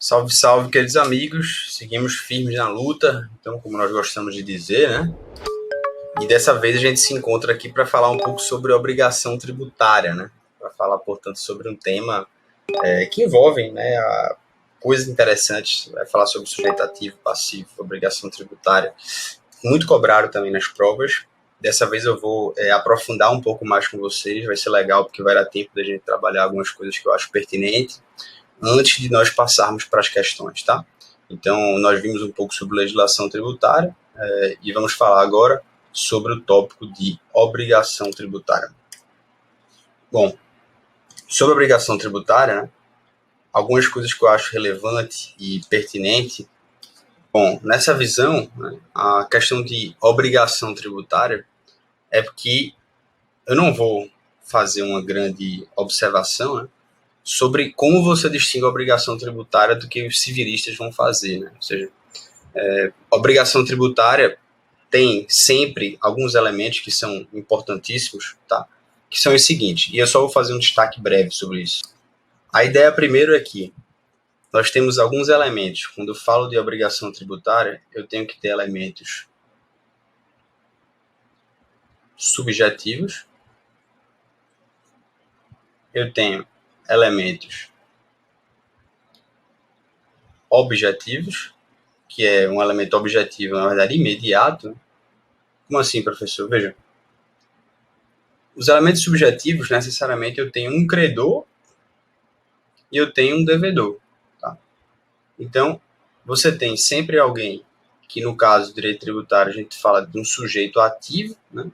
Salve, salve, queridos amigos. Seguimos firmes na luta, então, como nós gostamos de dizer, né? E dessa vez a gente se encontra aqui para falar um pouco sobre obrigação tributária, né? Para falar, portanto, sobre um tema que envolve, né, coisas interessantes. Vai falar sobre sujeito ativo, passivo, obrigação tributária. Muito cobrado também nas provas. Dessa vez eu vou aprofundar um pouco mais com vocês. Vai ser legal porque vai dar tempo da gente trabalhar algumas coisas que eu acho pertinentes antes de nós passarmos para as questões, tá? Então, nós vimos um pouco sobre legislação tributária e vamos falar agora sobre o tópico de obrigação tributária. Bom, sobre obrigação tributária, né, algumas coisas que eu acho relevante e pertinente. Bom, nessa visão, né, a questão de obrigação tributária é porque eu não vou fazer uma grande observação, né, sobre como você distingue a obrigação tributária do que os civilistas vão fazer, né? Ou seja, obrigação tributária tem sempre alguns elementos que são importantíssimos, tá? Que são os seguintes, e eu só vou fazer um destaque breve sobre isso. A ideia primeiro é que nós temos alguns elementos. Quando eu falo de obrigação tributária, eu tenho que ter elementos subjetivos, eu tenho elementos objetivos, que é um elemento objetivo, na verdade, imediato. Como assim, professor? Veja, os elementos subjetivos, necessariamente, eu tenho um credor e eu tenho um devedor. Tá? Então, você tem sempre alguém que, no caso do direito tributário, a gente fala de um sujeito ativo, né?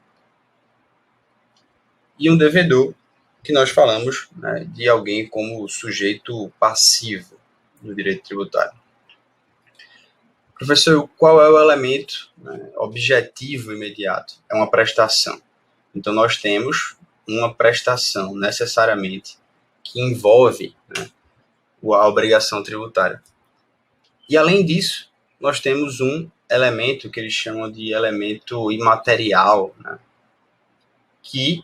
E um devedor, que nós falamos, né, de alguém como sujeito passivo no direito tributário. Professor, qual é o elemento, né, objetivo imediato? É uma prestação. Então, nós temos uma prestação, necessariamente, que envolve, né, a obrigação tributária. E, além disso, nós temos um elemento que eles chamam de elemento imaterial, né, que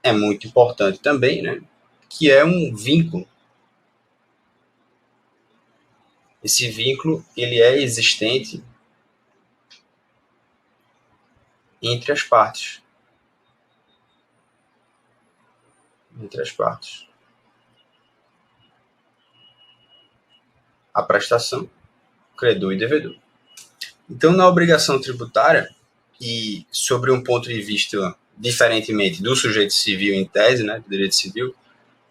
é muito importante também, né, que é um vínculo. Esse vínculo ele é existente entre as partes. Entre as partes. A prestação, credor e devedor. Então, na obrigação tributária, e sobre um ponto de vista diferentemente do sujeito civil em tese, né, do direito civil,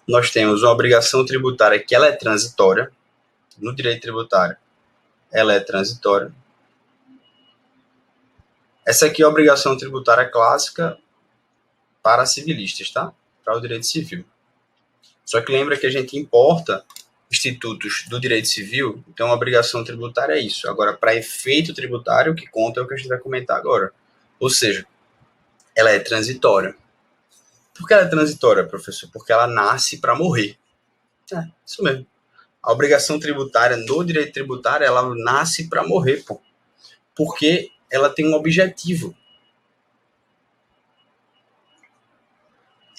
nós temos uma obrigação tributária que ela é transitória. No direito tributário, ela é transitória. Essa aqui é a obrigação tributária clássica para civilistas, tá? Para o direito civil. Só que lembra que a gente importa institutos do direito civil, então a obrigação tributária é isso. Agora, para efeito tributário, o que conta é o que a gente vai comentar agora. Ou seja, ela é transitória. Por que ela é transitória, professor? Porque ela nasce para morrer. É, isso mesmo. A obrigação tributária no direito tributário, ela nasce para morrer, pô. Porque ela tem um objetivo.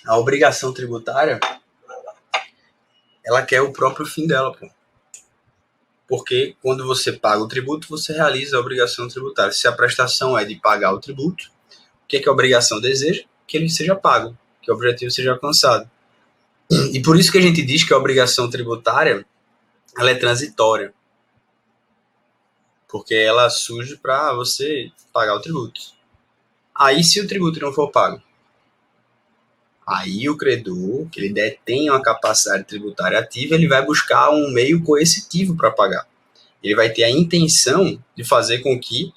A obrigação tributária, ela quer o próprio fim dela, pô. Porque quando você paga o tributo, você realiza a obrigação tributária. Se a prestação é de pagar o tributo, o que é que a obrigação deseja? Que ele seja pago, que o objetivo seja alcançado. E por isso que a gente diz que a obrigação tributária ela é transitória. Porque ela surge para você pagar o tributo. Aí, se o tributo não for pago, aí o credor, que ele detém uma capacidade tributária ativa, ele vai buscar um meio coercitivo para pagar. Ele vai ter a intenção de fazer com que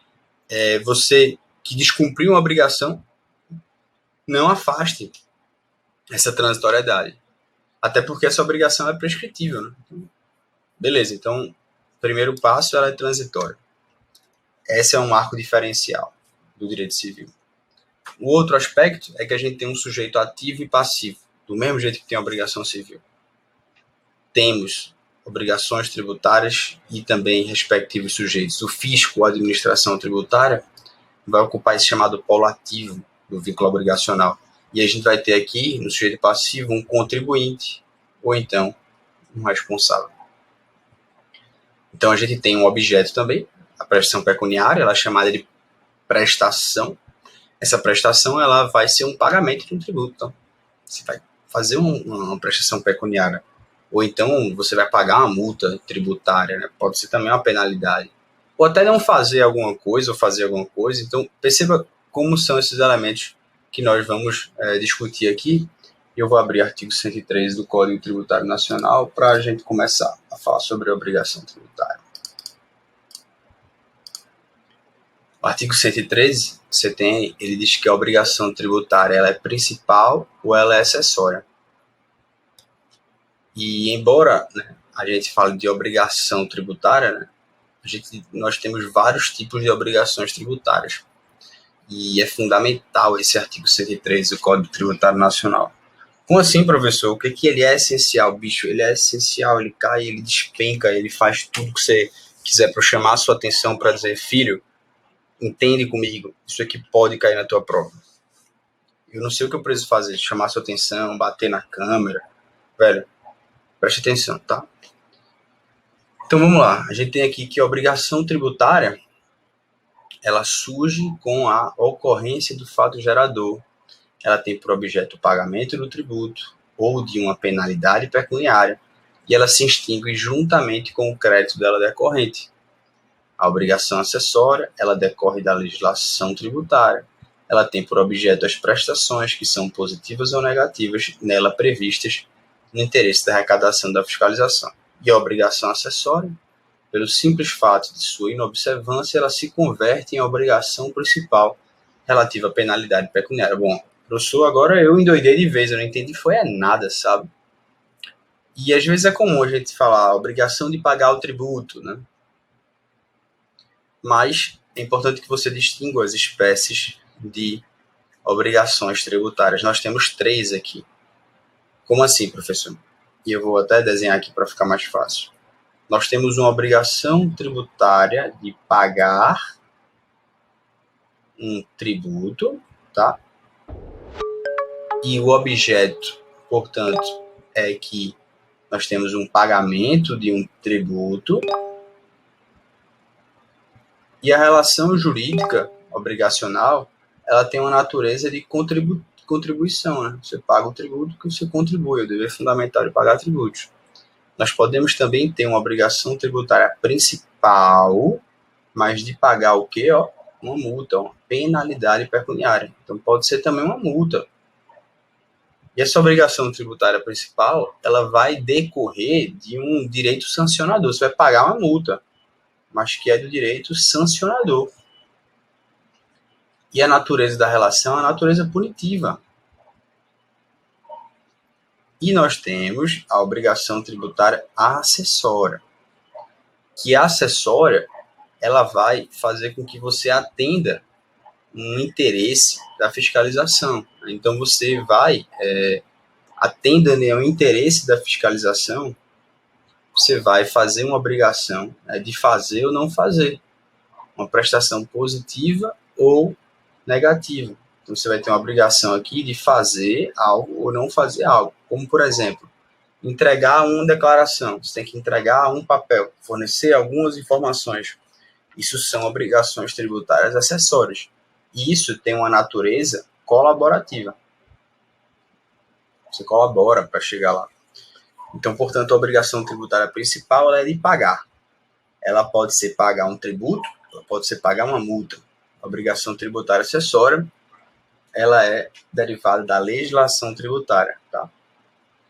você, que descumpriu uma obrigação, não afaste essa transitoriedade. Até porque essa obrigação é prescritível, né? Beleza, então, o primeiro passo ela é transitória. Esse é um marco diferencial do direito civil. O outro aspecto é que a gente tem um sujeito ativo e passivo, do mesmo jeito que tem a obrigação civil. Temos obrigações tributárias e também respectivos sujeitos. O fisco, a administração tributária, vai ocupar esse chamado polo ativo do vínculo obrigacional. E a gente vai ter aqui, no sujeito passivo, um contribuinte, ou então um responsável. Então, a gente tem um objeto também, a prestação pecuniária, ela é chamada de prestação. Essa prestação ela vai ser um pagamento de um tributo. Então, você vai fazer uma prestação pecuniária, ou então você vai pagar uma multa tributária, né? Pode ser também uma penalidade. Ou até não fazer alguma coisa, ou fazer alguma coisa. Então, perceba como são esses elementos que nós vamos discutir aqui. Eu vou abrir o artigo 103 do Código Tributário Nacional para a gente começar a falar sobre a obrigação tributária. O artigo 113, ele diz que a obrigação tributária ela é principal ou ela é acessória. E embora, né, a gente fale de obrigação tributária, né, nós temos vários tipos de obrigações tributárias. E é fundamental esse artigo 113 do Código Tributário Nacional. Como assim, professor? O que ele é essencial, bicho? Ele é essencial, ele cai, ele despenca, ele faz tudo que você quiser para chamar a sua atenção, para dizer, filho, entende comigo, isso aqui pode cair na tua prova. Eu não sei o que eu preciso fazer, chamar a sua atenção, bater na câmera. Velho, preste atenção, tá? Então vamos lá, a gente tem aqui que a obrigação tributária, ela surge com a ocorrência do fato gerador. Ela tem por objeto o pagamento do tributo ou de uma penalidade pecuniária e ela se extingue juntamente com o crédito dela decorrente. A obrigação acessória, ela decorre da legislação tributária. Ela tem por objeto as prestações que são positivas ou negativas nela previstas no interesse da arrecadação da fiscalização. E a obrigação acessória, pelo simples fato de sua inobservância, ela se converte em obrigação principal relativa à penalidade pecuniária. Bom, professor, agora eu endoidei de vez, eu não entendi foi nada, sabe? E às vezes é comum a gente falar a obrigação de pagar o tributo, né? Mas é importante que você distinga as espécies de obrigações tributárias. Nós temos 3 aqui. Como assim, professor? E eu vou até desenhar aqui para ficar mais fácil. Nós temos uma obrigação tributária de pagar um tributo, tá? E o objeto, portanto, é que nós temos um pagamento de um tributo. E a relação jurídica obrigacional, ela tem uma natureza de contribuição, né? Você paga o tributo que você contribui, o dever fundamental de pagar tributos. Nós podemos também ter uma obrigação tributária principal, mas de pagar o quê? Uma multa, uma penalidade pecuniária. Então pode ser também uma multa. E essa obrigação tributária principal, ela vai decorrer de um direito sancionador. Você vai pagar uma multa, mas que é do direito sancionador. E a natureza da relação é a natureza punitiva. E nós temos a obrigação tributária acessória, que a acessória ela vai fazer com que você atenda um interesse da fiscalização. Então você vai atendendo ao interesse da fiscalização, você vai fazer uma obrigação de fazer ou não fazer, uma prestação positiva ou negativa. Então, você vai ter uma obrigação aqui de fazer algo ou não fazer algo. Como, por exemplo, entregar uma declaração. Você tem que entregar um papel, fornecer algumas informações. Isso são obrigações tributárias acessórias. E isso tem uma natureza colaborativa. Você colabora para chegar lá. Então, portanto, a obrigação tributária principal ela é de pagar. Ela pode ser pagar um tributo, ela pode ser pagar uma multa. A obrigação tributária acessória, ela é derivada da legislação tributária, tá?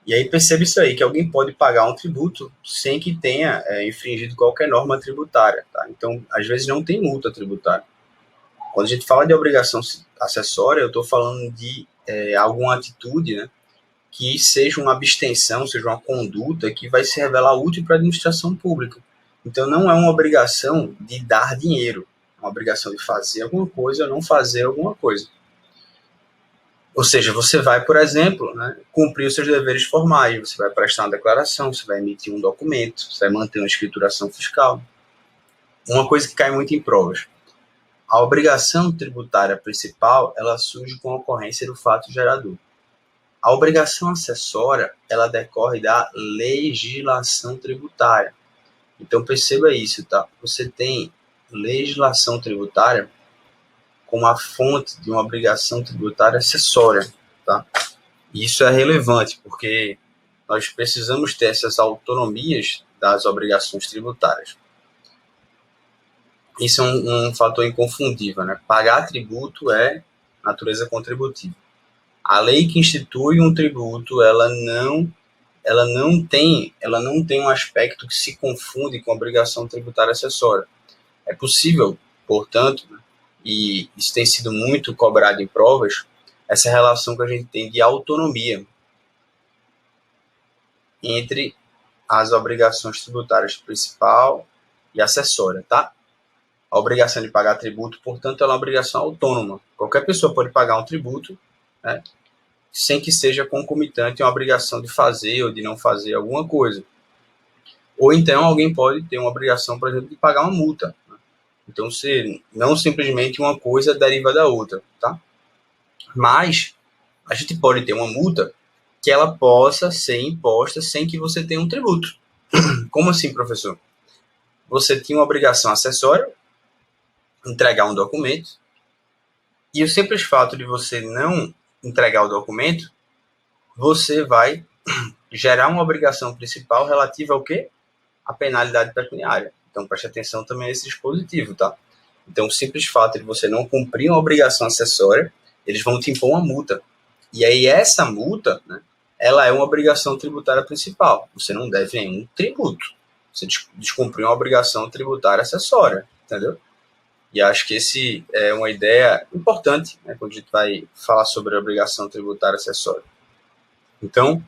E aí percebe isso aí, que alguém pode pagar um tributo sem que tenha infringido qualquer norma tributária, tá? Então, às vezes não tem multa tributária. Quando a gente fala de obrigação acessória, eu estou falando de alguma atitude, né, que seja uma abstenção, seja uma conduta que vai se revelar útil para a administração pública. Então, não é uma obrigação de dar dinheiro, é uma obrigação de fazer alguma coisa ou não fazer alguma coisa. Ou seja, você vai, por exemplo, né, cumprir os seus deveres formais, você vai prestar uma declaração, você vai emitir um documento, você vai manter uma escrituração fiscal. Uma coisa que cai muito em provas. A obrigação tributária principal, ela surge com a ocorrência do fato gerador. A obrigação acessória, ela decorre da legislação tributária. Então perceba isso, tá? Você tem legislação tributária como a fonte de uma obrigação tributária acessória, tá? E isso é relevante, porque nós precisamos ter essas autonomias das obrigações tributárias. Isso é um fator inconfundível, né? Pagar tributo é natureza contributiva. A lei que institui um tributo, ela não tem um aspecto que se confunde com a obrigação tributária acessória. É possível, portanto, e isso tem sido muito cobrado em provas, essa relação que a gente tem de autonomia entre as obrigações tributárias principal e acessória, tá? A obrigação de pagar tributo, portanto, ela é uma obrigação autônoma. Qualquer pessoa pode pagar um tributo, né, sem que seja concomitante uma obrigação de fazer ou de não fazer alguma coisa. Ou então alguém pode ter uma obrigação, por exemplo, de pagar uma multa. Então, não simplesmente uma coisa deriva da outra, tá? Mas a gente pode ter uma multa que ela possa ser imposta sem que você tenha um tributo. Como assim, professor? Você tinha uma obrigação acessória, entregar um documento, e o simples fato de você não entregar o documento, você vai gerar uma obrigação principal relativa ao quê? A penalidade pecuniária. Então, preste atenção também a esse dispositivo, tá? Então, o simples fato de você não cumprir uma obrigação acessória, eles vão te impor uma multa. E aí, essa multa, né, ela é uma obrigação tributária principal. Você não deve nenhum tributo. Você descumpriu uma obrigação tributária acessória, entendeu? E acho que esse é uma ideia importante, né, quando a gente vai falar sobre a obrigação tributária acessória. Então,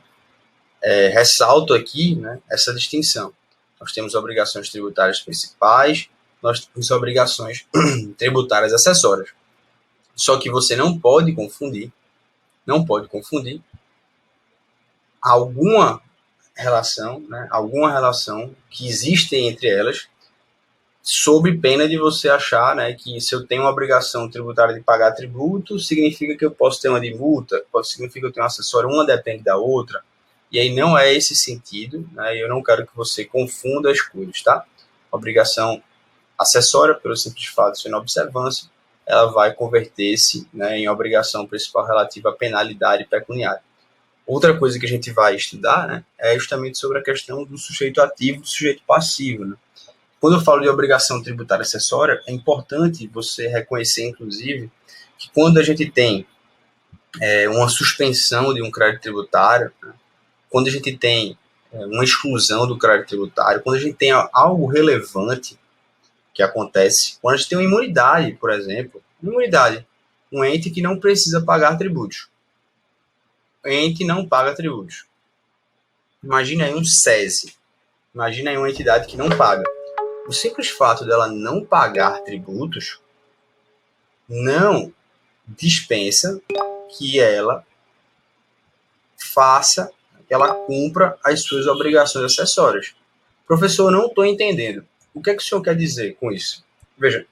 ressalto aqui, né, essa distinção. Nós temos obrigações tributárias principais, nós temos obrigações tributárias acessórias. Só que você não pode confundir alguma relação que existe entre elas, sob pena de você achar, né, que se eu tenho uma obrigação tributária de pagar tributo, significa que eu posso ter uma de multa, significa que eu tenho uma acessória, uma depende da outra. E aí não é esse sentido, né? Eu não quero que você confunda as coisas, tá? Obrigação acessória, pelo simples fato de ser inobservância, ela vai converter-se, né, em obrigação principal relativa à penalidade pecuniária. Outra coisa que a gente vai estudar, né, é justamente sobre a questão do sujeito ativo e do sujeito passivo, né? Quando eu falo de obrigação tributária acessória, é importante você reconhecer, inclusive, que quando a gente tem uma suspensão de um crédito tributário, né, quando a gente tem uma exclusão do crédito tributário, quando a gente tem algo relevante que acontece, quando a gente tem uma imunidade, por exemplo, um ente que não precisa pagar tributos. O ente não paga tributos. Imagina aí um SESI, imagina aí uma entidade que não paga. O simples fato dela não pagar tributos não dispensa que ela cumpra as suas obrigações acessórias. Professor, não estou entendendo. O que é que o senhor quer dizer com isso? Veja,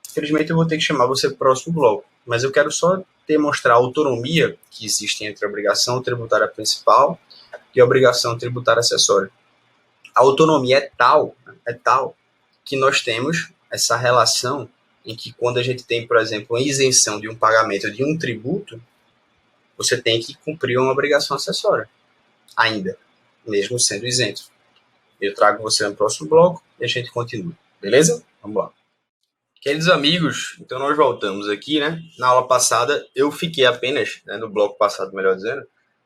infelizmente eu vou ter que chamar você para o próximo bloco, mas eu quero só demonstrar a autonomia que existe entre a obrigação tributária principal e a obrigação tributária acessória. A autonomia é tal que nós temos essa relação em que quando a gente tem, por exemplo, uma isenção de um pagamento de um tributo, você tem que cumprir uma obrigação acessória, ainda, mesmo sendo isento. Eu trago você no próximo bloco e a gente continua, beleza? Vamos lá. Queridos amigos, então nós voltamos aqui, né? Na aula passada, eu fiquei apenas, né, no bloco passado, melhor dizendo,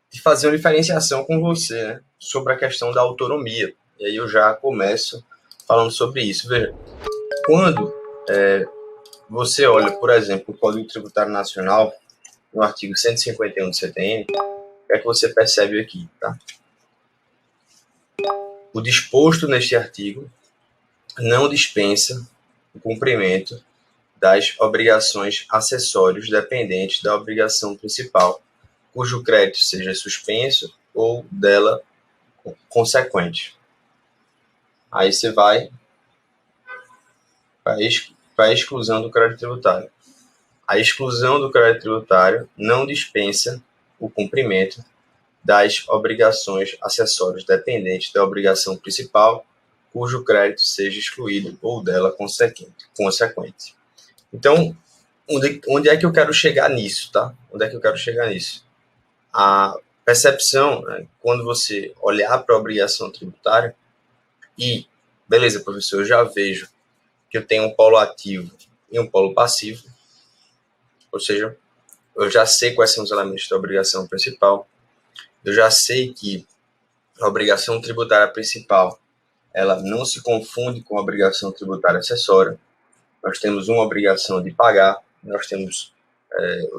de fazer uma diferenciação com você, né, sobre a questão da autonomia. E aí eu já começo falando sobre isso. Veja, quando você olha, por exemplo, o Código Tributário Nacional, no artigo 151 do CTN, o que é que você percebe aqui, tá? O disposto neste artigo não dispensa o cumprimento das obrigações acessórias dependentes da obrigação principal, cujo crédito seja suspenso ou dela consequente. Aí você vai para a exclusão do crédito tributário. A exclusão do crédito tributário não dispensa o cumprimento das obrigações acessórias dependentes da obrigação principal, cujo crédito seja excluído ou dela consequente. Então, onde é que eu quero chegar nisso, tá? Onde é que eu quero chegar nisso? A percepção, né, quando você olhar para a obrigação tributária e, beleza, professor, eu já vejo que eu tenho um polo ativo e um polo passivo, ou seja, eu já sei quais são os elementos da obrigação principal, eu já sei que a obrigação tributária principal, ela não se confunde com a obrigação tributária acessória. Nós temos uma obrigação de pagar, nós temos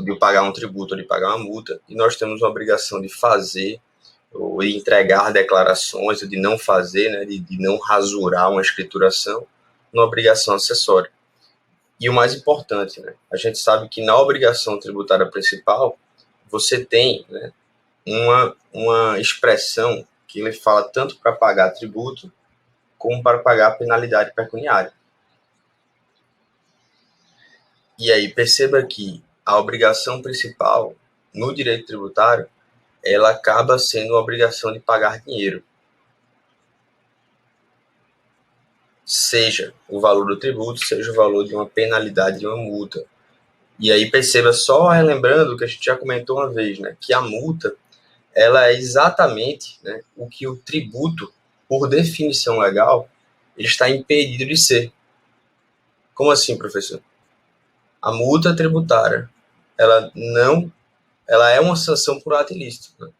de pagar um tributo ou de pagar uma multa, e nós temos uma obrigação de fazer ou de entregar declarações, ou de não fazer, né, de não rasurar uma escrituração, uma obrigação acessória. E o mais importante, né, a gente sabe que na obrigação tributária principal, você tem, né, uma expressão que ele fala tanto para pagar tributo como para pagar penalidade pecuniária. E aí perceba que a obrigação principal no direito tributário, ela acaba sendo a obrigação de pagar dinheiro. Seja o valor do tributo, seja o valor de uma penalidade, de uma multa. E aí perceba, só relembrando o que a gente já comentou uma vez, né, que a multa, ela é exatamente, né, o que o tributo, por definição legal, ele está impedido de ser. Como assim, professor? A multa tributária, ela é uma sanção por ato ilícito, né?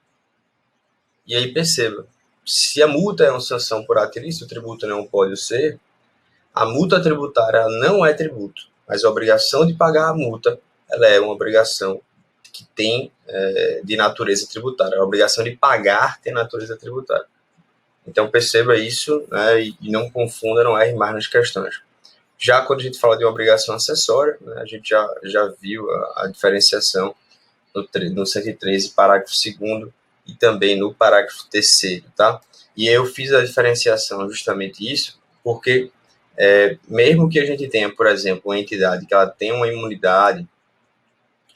E aí perceba, se a multa é uma sanção por ato ilícito, o tributo não pode ser, a multa tributária não é tributo, mas a obrigação de pagar a multa, ela é uma obrigação que tem de natureza tributária. A obrigação de pagar tem natureza tributária. Então perceba isso, né, e não confunda, não erre mais nas questões. Já quando a gente fala de uma obrigação acessória, né, a gente já viu a diferenciação no 113, parágrafo 2º, e também no parágrafo 3º, tá? E eu fiz a diferenciação justamente isso, porque mesmo que a gente tenha, por exemplo, uma entidade que ela tem uma imunidade,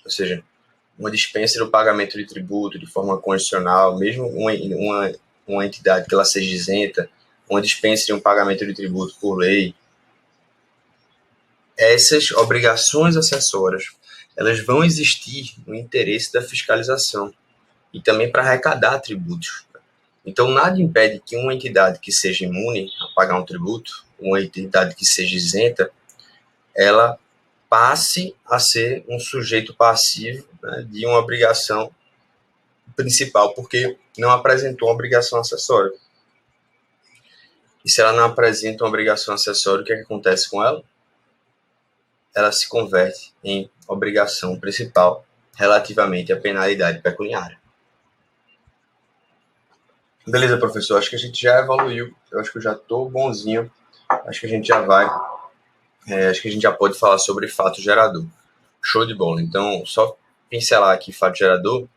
ou seja, uma dispensa do pagamento de tributo de forma condicional, mesmo uma entidade que ela seja isenta, uma dispensa de um pagamento de tributo por lei, essas obrigações acessórias, elas vão existir no interesse da fiscalização e também para arrecadar tributos. Então, nada impede que uma entidade que seja imune a pagar um tributo, uma entidade que seja isenta, ela passe a ser um sujeito passivo, né, de uma obrigação principal, porque não apresentou uma obrigação acessória. E se ela não apresenta uma obrigação acessória, o que acontece com ela? Ela se converte em obrigação principal relativamente à penalidade pecuniária. Beleza, professor, acho que a gente já evoluiu, eu acho que eu já estou bonzinho, acho que a gente já vai, acho que a gente já pode falar sobre fato gerador. Show de bola, então só pincelar aqui fato gerador,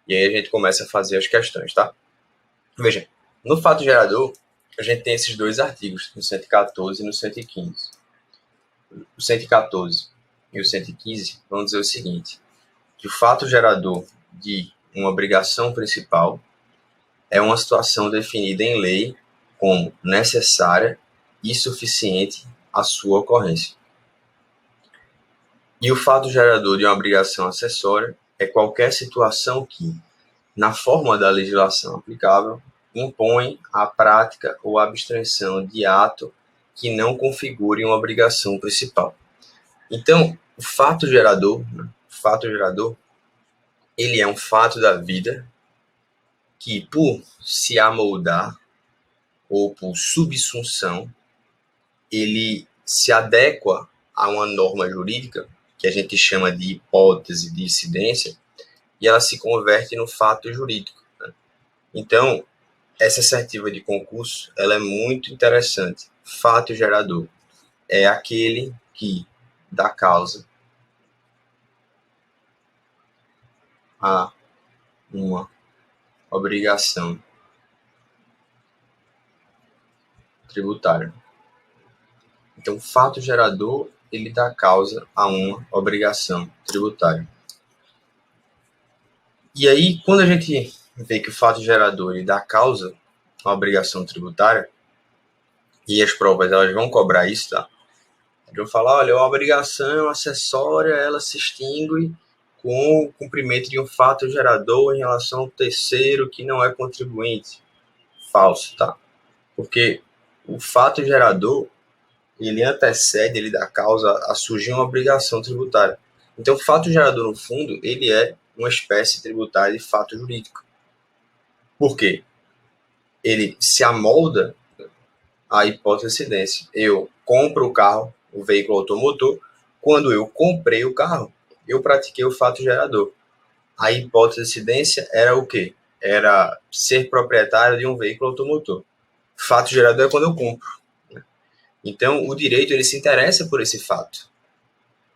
e aí a gente começa a fazer as questões, tá? Veja, no fato gerador, a gente tem esses dois artigos, no 114 e no 115. O 114 e o 115 vão dizer o seguinte, que o fato gerador de uma obrigação principal é uma situação definida em lei como necessária e suficiente à sua ocorrência. E o fato gerador de uma obrigação acessória é qualquer situação que, na forma da legislação aplicável, impõe a prática ou a abstenção de ato que não configure uma obrigação principal. Então, o fato gerador, ele é um fato da vida que, por se amoldar ou por subsunção, ele se adequa a uma norma jurídica, que a gente chama de hipótese de incidência, e ela se converte no fato jurídico, né? Então, essa assertiva de concurso, ela é muito interessante. Fato gerador é aquele que dá causa a uma obrigação tributária. Então, fato gerador, ele dá causa a uma obrigação tributária. E aí, quando a gente vê que o fato gerador ele dá causa à obrigação tributária, e as provas elas vão cobrar isso, tá? Eles vão falar, olha, a obrigação acessória, ela se extingue com o cumprimento de um fato gerador em relação ao terceiro que não é contribuinte. Falso, tá? Porque o fato gerador, ele antecede, ele dá causa a surgir uma obrigação tributária. Então, o fato gerador, no fundo, ele é uma espécie tributária de fato jurídico. Por quê? Ele se amolda à hipótese de incidência. Eu compro o carro, o veículo automotor, quando eu comprei o carro, eu pratiquei o fato gerador. A hipótese de incidência era o quê? Era ser proprietário de um veículo automotor. Fato gerador é quando eu compro. Então, o direito ele se interessa por esse fato.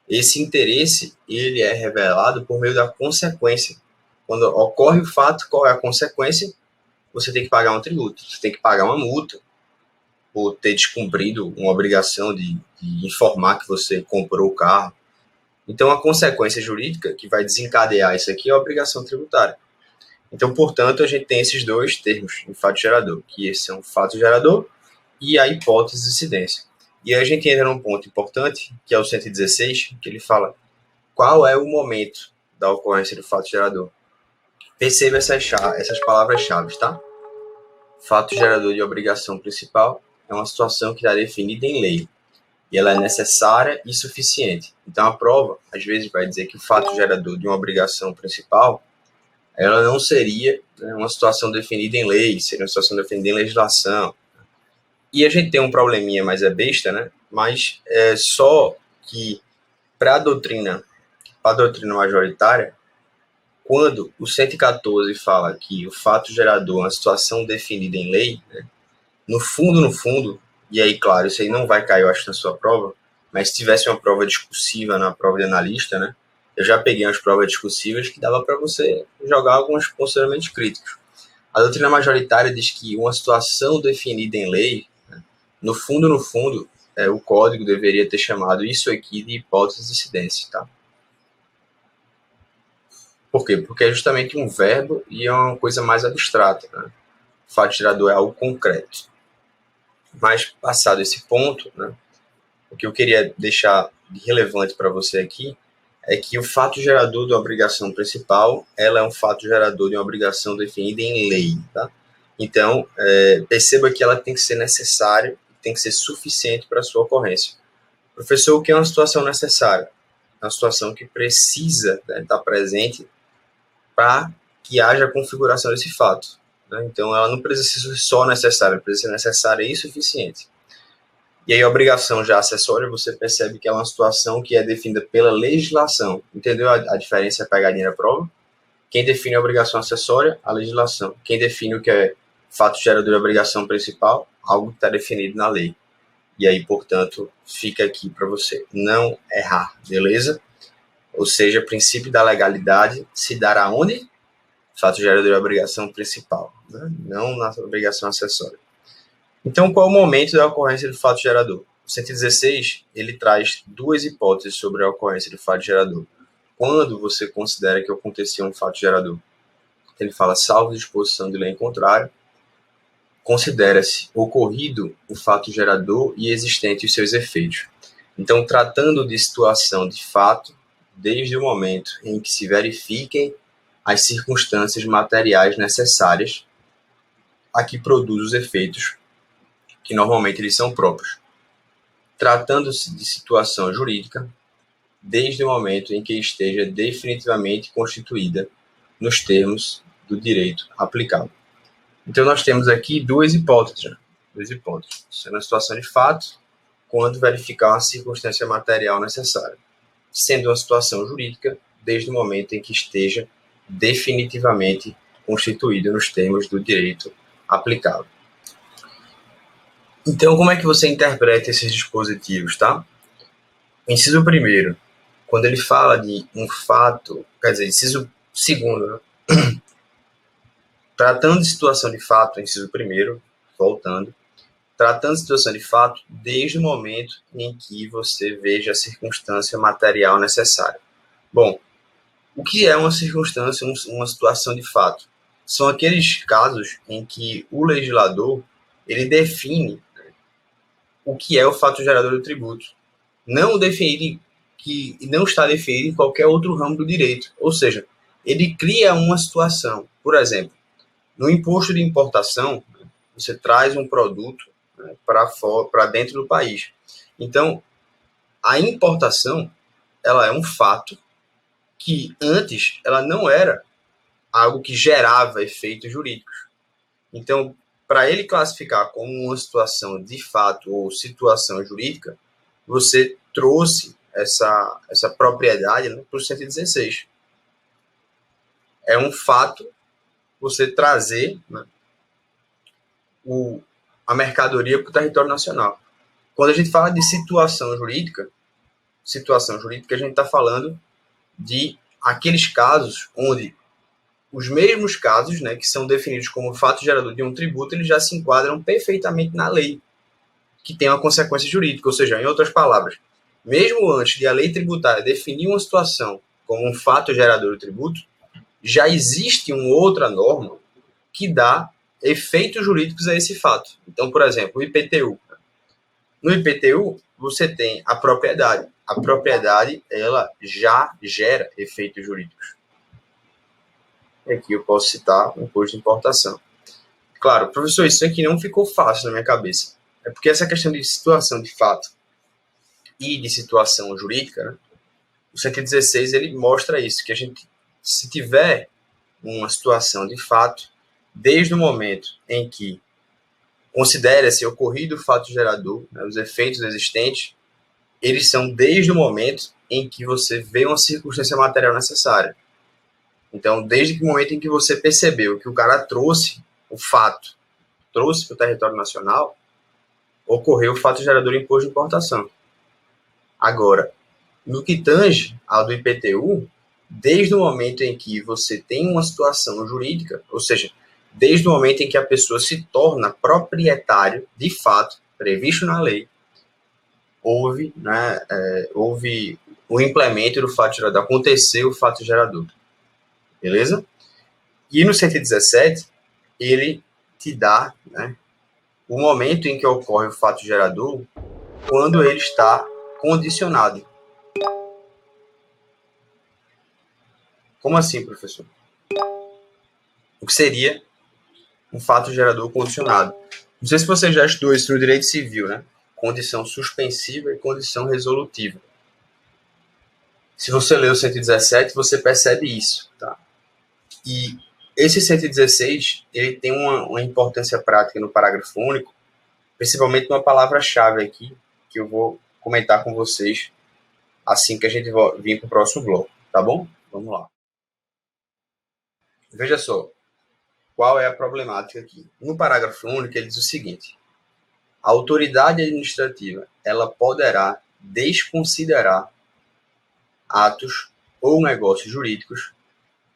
Esse interesse ele é revelado por meio da consequência. Quando ocorre o fato, qual é a consequência? Você tem que pagar um tributo, você tem que pagar uma multa por ter descumprido uma obrigação de informar que você comprou o carro. Então, a consequência jurídica que vai desencadear isso aqui é a obrigação tributária. Então, portanto, a gente tem esses dois termos em fato gerador, que esse é um fato gerador e a hipótese de incidência. E aí a gente entra num ponto importante, que é o 116, que ele fala qual é o momento da ocorrência do fato gerador. Perceba essas palavras-chave, tá? Fato gerador de obrigação principal é uma situação que está definida em lei e ela é necessária e suficiente. Então, a prova, às vezes, vai dizer que o fato gerador de uma obrigação principal ela não seria, né, uma situação definida em lei, seria uma situação definida em legislação. E a gente tem um probleminha, mas é besta, né? Mas é só que para a doutrina majoritária, quando o 114 fala que o fato gerador é uma situação definida em lei, né, no fundo, e aí, claro, isso aí não vai cair, eu acho, na sua prova, mas se tivesse uma prova discursiva na prova de analista, né, eu já peguei umas provas discursivas que dava para você jogar alguns consideramentos críticos. A doutrina majoritária diz que uma situação definida em lei, né, no fundo, o código deveria ter chamado isso aqui de hipótese de incidência, tá? Por quê? Porque é justamente um verbo e é uma coisa mais abstrata, né? O fato gerador é algo concreto. Mas, passado esse ponto, né, o que eu queria deixar de relevante para você aqui é que o fato gerador de uma obrigação principal, ela é um fato gerador de uma obrigação definida em lei, tá? Então, perceba que ela tem que ser necessária, tem que ser suficiente para a sua ocorrência. Professor, o que é uma situação necessária? É uma situação que precisa, né, estar presente para que haja a configuração desse fato, né? Então, ela não precisa ser só necessária, precisa ser necessária e suficiente. E aí a obrigação já acessória, você percebe que é uma situação que é definida pela legislação. Entendeu a diferença, a pegadinha da prova? Quem define a obrigação acessória? A legislação. Quem define o que é fato gerador de obrigação principal? Algo que está definido na lei. E aí, portanto, fica aqui para você não errar, beleza? Ou seja, o princípio da legalidade se dará onde? Fato gerador de obrigação principal, né? Não na obrigação acessória. Então, qual é o momento da ocorrência do fato gerador? O 116, ele traz duas hipóteses sobre a ocorrência do fato gerador. Quando você considera que aconteceu um fato gerador? Ele fala, salvo disposição de lei em contrário, considera-se ocorrido o fato gerador e existente os seus efeitos. Então, tratando de situação de fato, desde o momento em que se verifiquem as circunstâncias materiais necessárias a que produz os efeitos, que normalmente eles são próprios. Tratando-se de situação jurídica, desde o momento em que esteja definitivamente constituída nos termos do direito aplicável. Então, nós temos aqui duas hipóteses. Né? Duas hipóteses. Sendo uma situação de fato, quando verificar uma circunstância material necessária. Sendo uma situação jurídica, desde o momento em que esteja definitivamente constituída nos termos do direito aplicável. Então, como é que você interpreta esses dispositivos, tá? O inciso primeiro, quando ele fala de um fato, quer dizer, inciso segundo, né? Tratando de situação de fato, inciso primeiro, voltando, tratando de situação de fato desde o momento em que você veja a circunstância material necessária. Bom, o que é uma circunstância, uma situação de fato? São aqueles casos em que o legislador, ele define o que é o fato gerador do tributo. Não está definido em qualquer outro ramo do direito. Ou seja, ele cria uma situação. Por exemplo, no imposto de importação, você traz um produto, né, para dentro do país. Então, a importação, ela é um fato que antes ela não era algo que gerava efeitos jurídicos. Então, para ele classificar como uma situação de fato ou situação jurídica, você trouxe essa propriedade, né, para o 116. É um fato você trazer, né, a mercadoria para o território nacional. Quando a gente fala de situação jurídica, a gente está falando de aqueles casos onde os mesmos casos, né, que são definidos como fato gerador de um tributo, eles já se enquadram perfeitamente na lei, que tem uma consequência jurídica. Ou seja, em outras palavras, mesmo antes de a lei tributária definir uma situação como um fato gerador de tributo, já existe uma outra norma que dá efeitos jurídicos a esse fato. Então, por exemplo, o IPTU. No IPTU, você tem a propriedade. A propriedade, ela já gera efeitos jurídicos. Aqui eu posso citar o imposto de importação. Claro, professor, isso aqui não ficou fácil na minha cabeça. É porque essa questão de situação de fato e de situação jurídica, né, o 116 ele mostra isso, que a gente, se tiver uma situação de fato, desde o momento em que considera-se ocorrido o fato gerador, né, os efeitos existentes, eles são desde o momento em que você vê uma circunstância material necessária. Então, desde o momento em que você percebeu que o cara trouxe o fato, trouxe para o território nacional, ocorreu o fato gerador de imposto de importação. Agora, no que tange ao do IPTU, desde o momento em que você tem uma situação jurídica, ou seja, desde o momento em que a pessoa se torna proprietário, de fato, previsto na lei, houve o implemento do fato gerador, aconteceu o fato gerador. Beleza? E no 117, ele te dá, né, o momento em que ocorre o fato gerador quando ele está condicionado. Como assim, professor? O que seria um fato gerador condicionado? Não sei se você já estudou isso no direito civil, né? Condição suspensiva e condição resolutiva. Se você lê o 117, você percebe isso, tá? E esse 116, ele tem uma importância prática no parágrafo único, principalmente uma palavra-chave aqui, que eu vou comentar com vocês assim que a gente vir para o próximo bloco, tá bom? Vamos lá. Veja só, qual é a problemática aqui? No parágrafo único, ele diz o seguinte: a autoridade administrativa, ela poderá desconsiderar atos ou negócios jurídicos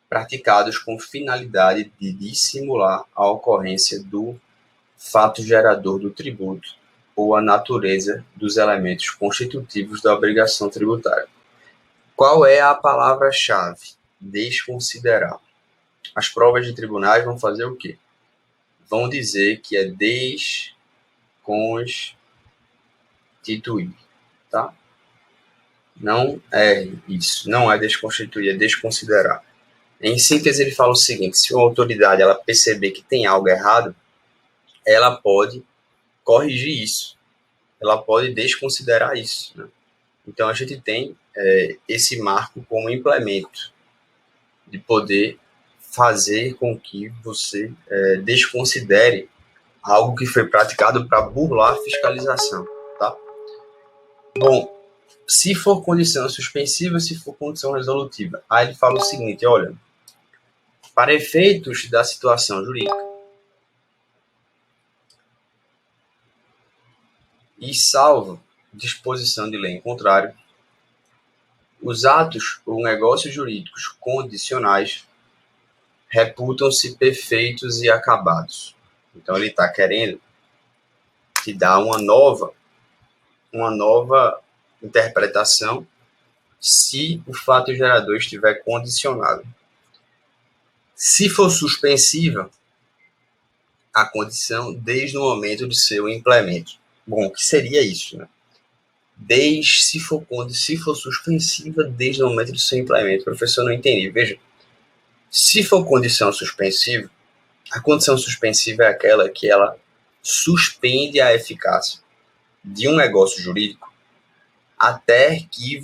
praticados com finalidade de dissimular a ocorrência do fato gerador do tributo ou a natureza dos elementos constitutivos da obrigação tributária. Qual é a palavra-chave? Desconsiderar. As provas de tribunais vão fazer o quê? Vão dizer que é desconstituir, tá? Não é isso, não é desconstituir, é desconsiderar. Em síntese, ele fala o seguinte: se uma autoridade ela perceber que tem algo errado, ela pode corrigir isso, ela pode desconsiderar isso, né? Então, a gente tem esse marco como implemento de poder fazer com que você desconsidere algo que foi praticado para burlar a fiscalização, tá? Bom, se for condição suspensiva, se for condição resolutiva, aí ele fala o seguinte: olha, para efeitos da situação jurídica e salvo disposição de lei em contrário, os atos ou negócios jurídicos condicionais reputam-se perfeitos e acabados. Então, ele está querendo te dar uma nova interpretação se o fato gerador estiver condicionado. Se for suspensiva, a condição desde o momento do seu implemento. Bom, o que seria isso, né? Se for suspensiva, desde o momento do seu implemento. Professor, não entendi. Veja, se for condição suspensiva, a condição suspensiva é aquela que ela suspende a eficácia de um negócio jurídico até que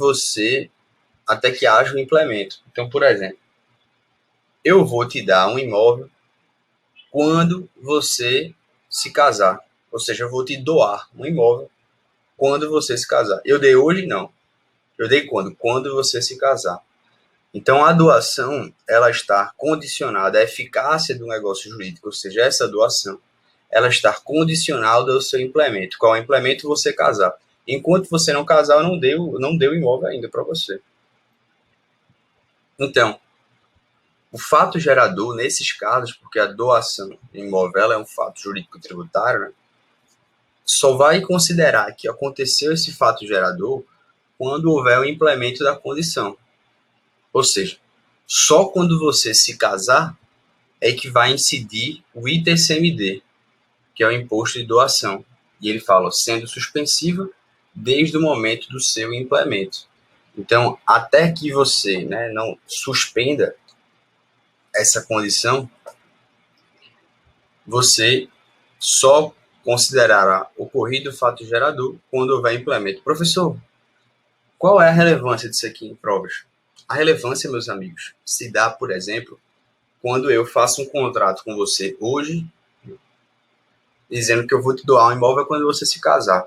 haja um implemento. Então, por exemplo, eu vou te dar um imóvel quando você se casar. Ou seja, eu vou te doar um imóvel quando você se casar. Eu dei hoje? Não. Eu dei quando? Quando você se casar. Então, a doação, ela está condicionada à eficácia do negócio jurídico, ou seja, essa doação, ela está condicionada ao seu implemento. Qual é o implemento? Você casar. Enquanto você não casar, não deu imóvel ainda para você. Então, o fato gerador, nesses casos, porque a doação de imóvel é um fato jurídico tributário, né, só vai considerar que aconteceu esse fato gerador quando houver o implemento da condição. Ou seja, só quando você se casar é que vai incidir o ITCMD, que é o imposto de doação. E ele fala, sendo suspensiva desde o momento do seu implemento. Então, até que você, né, não suspenda essa condição, você só considerará ocorrido o fato gerador quando houver implemento. Professor, qual é a relevância disso aqui em provas? A relevância, meus amigos, se dá, por exemplo, quando eu faço um contrato com você hoje, dizendo que eu vou te doar um imóvel quando você se casar.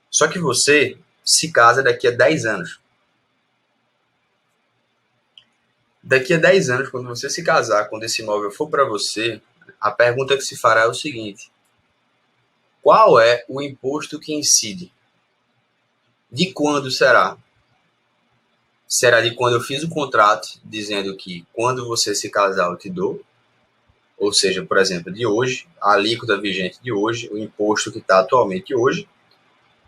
Só que você se casa daqui a 10 anos. Daqui a 10 anos, quando você se casar, quando esse imóvel for para você, a pergunta que se fará é o seguinte: qual é o imposto que incide? De quando será? Será de quando eu fiz o contrato, dizendo que quando você se casar eu te dou? Ou seja, por exemplo, de hoje, a alíquota vigente de hoje, o imposto que está atualmente hoje,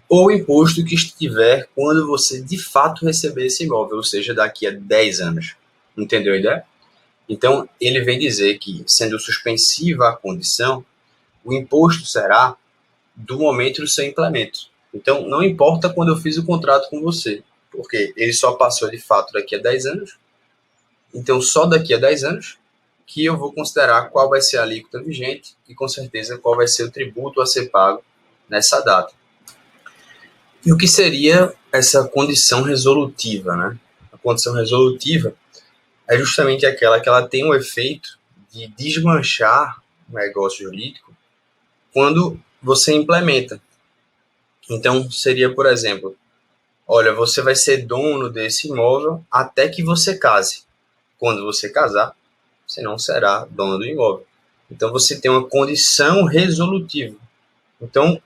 ou o imposto que estiver quando você de fato receber esse imóvel, ou seja, daqui a 10 anos. Entendeu a ideia? Então, ele vem dizer que, sendo suspensiva a condição, o imposto será do momento do seu implemento. Então, não importa quando eu fiz o contrato com você, porque ele só passou de fato daqui a 10 anos. Então, só daqui a 10 anos que eu vou considerar qual vai ser a alíquota vigente e, com certeza, qual vai ser o tributo a ser pago nessa data. E o que seria essa condição resolutiva, né? A condição resolutiva é justamente aquela que ela tem o efeito de desmanchar o negócio jurídico quando você implementa. Então, seria, por exemplo, olha, você vai ser dono desse imóvel até que você case. Quando você casar, você não será dono do imóvel. Então, você tem uma condição resolutiva. Então,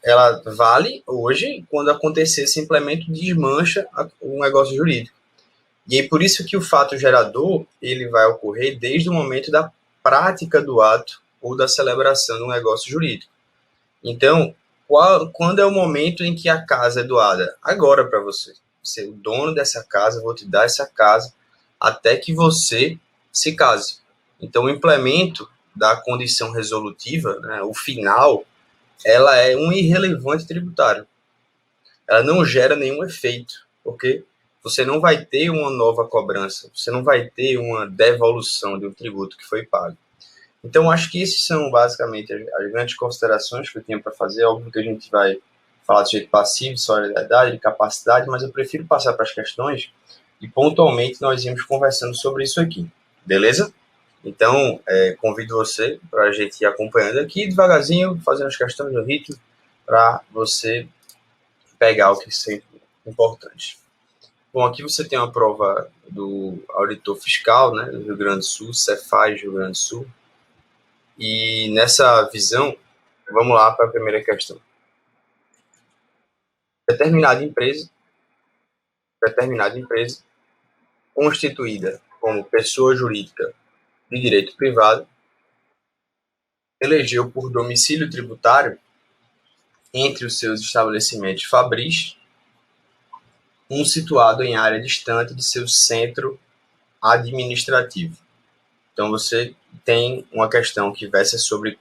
ela vale hoje, quando acontecer esse implemento, desmancha o negócio jurídico. E aí, por isso que o fato gerador, ele vai ocorrer desde o momento da prática do ato ou da celebração do negócio jurídico. Então, quando é o momento em que a casa é doada? Agora para você. Você é o dono dessa casa, eu vou te dar essa casa até que você se case. Então, o implemento da condição resolutiva, né, o final, ela é um irrelevante tributário. Ela não gera nenhum efeito, porque você não vai ter uma nova cobrança, você não vai ter uma devolução de um tributo que foi pago. Então, acho que esses são basicamente as grandes considerações que eu tinha para fazer. Óbvio que a gente vai falar de jeito passivo, de solidariedade, de capacidade, mas eu prefiro passar para as questões e pontualmente nós irmos conversando sobre isso aqui. Beleza? Então, convido você para a gente ir acompanhando aqui devagarzinho, fazendo as questões no ritmo, para você pegar o que é importante. Bom, aqui você tem uma prova do auditor fiscal, né, do Rio Grande do Sul, Cefaz Rio Grande do Sul. E nessa visão, vamos lá para a primeira questão. Determinada empresa constituída como pessoa jurídica de direito privado, elegeu por domicílio tributário, entre os seus estabelecimentos fabris, um situado em área distante de seu centro administrativo. Então, você tem uma questão que versa sobre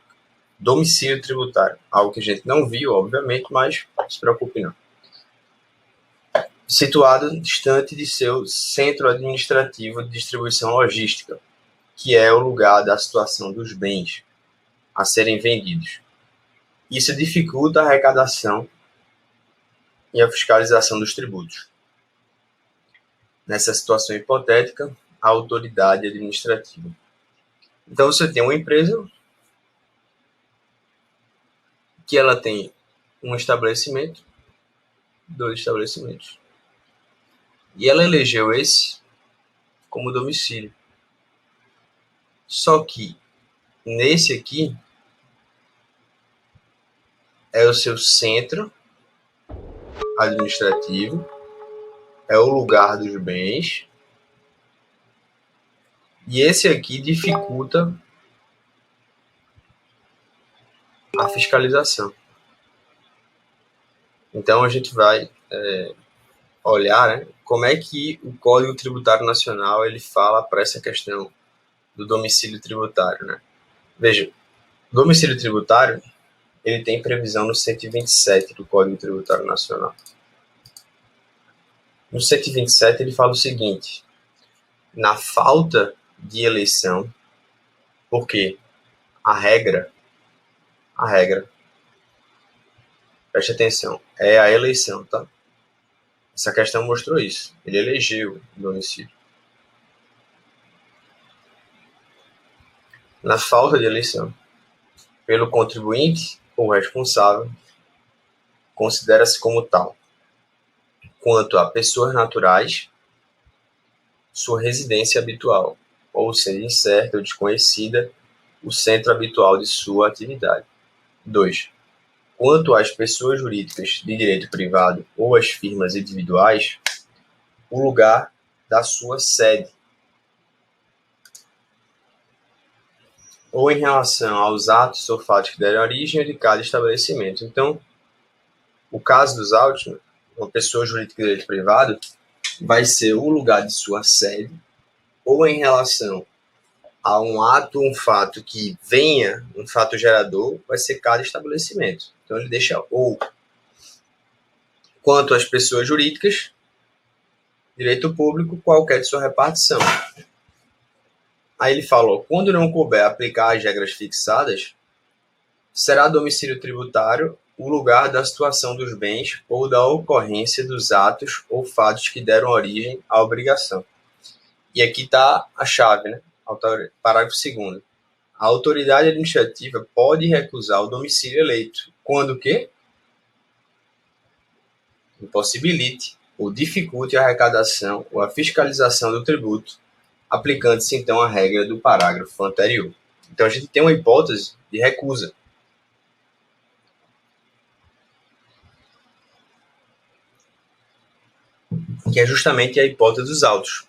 domicílio tributário. Algo que a gente não viu, obviamente, mas não se preocupe não. Situado distante de seu centro administrativo de distribuição logística, que é o lugar da situação dos bens a serem vendidos. Isso dificulta a arrecadação e a fiscalização dos tributos. Nessa situação hipotética, a autoridade administrativa. Então, você tem uma empresa que ela tem um estabelecimento, 2 estabelecimentos. E ela elegeu esse como domicílio. Só que, nesse aqui, é o seu centro administrativo, é o lugar dos bens, e esse aqui dificulta a fiscalização. Então, a gente vai olhar, né, como é que o Código Tributário Nacional ele fala para essa questão do domicílio tributário. Né? Veja, o domicílio tributário ele tem previsão no 127 do Código Tributário Nacional. No 127 ele fala o seguinte: na falta de eleição, porque a regra, preste atenção, é a eleição, tá? Essa questão mostrou isso. Ele elegeu o domicílio. Na falta de eleição, pelo contribuinte ou responsável, considera-se como tal, quanto a pessoas naturais, sua residência habitual, ou sendo incerta ou desconhecida o centro habitual de sua atividade. 2. Quanto às pessoas jurídicas de direito privado ou às firmas individuais, o lugar da sua sede. Ou em relação aos atos ou fatos que deram origem de cada estabelecimento. Então, o caso dos autos, uma pessoa jurídica de direito privado vai ser o lugar de sua sede, ou em relação a um ato ou um fato que venha, um fato gerador, vai ser cada estabelecimento. Então, ele deixa ou. Quanto às pessoas jurídicas, direito público, qualquer de sua repartição. Aí ele falou, quando não couber aplicar as regras fixadas, será domicílio tributário o lugar da situação dos bens ou da ocorrência dos atos ou fatos que deram origem à obrigação. E aqui está a chave, né? Parágrafo 2º. A autoridade administrativa pode recusar o domicílio eleito, quando o quê? Impossibilite ou dificulte a arrecadação ou a fiscalização do tributo, aplicando-se então a regra do parágrafo anterior. Então a gente tem uma hipótese de recusa. Que é justamente a hipótese dos autos.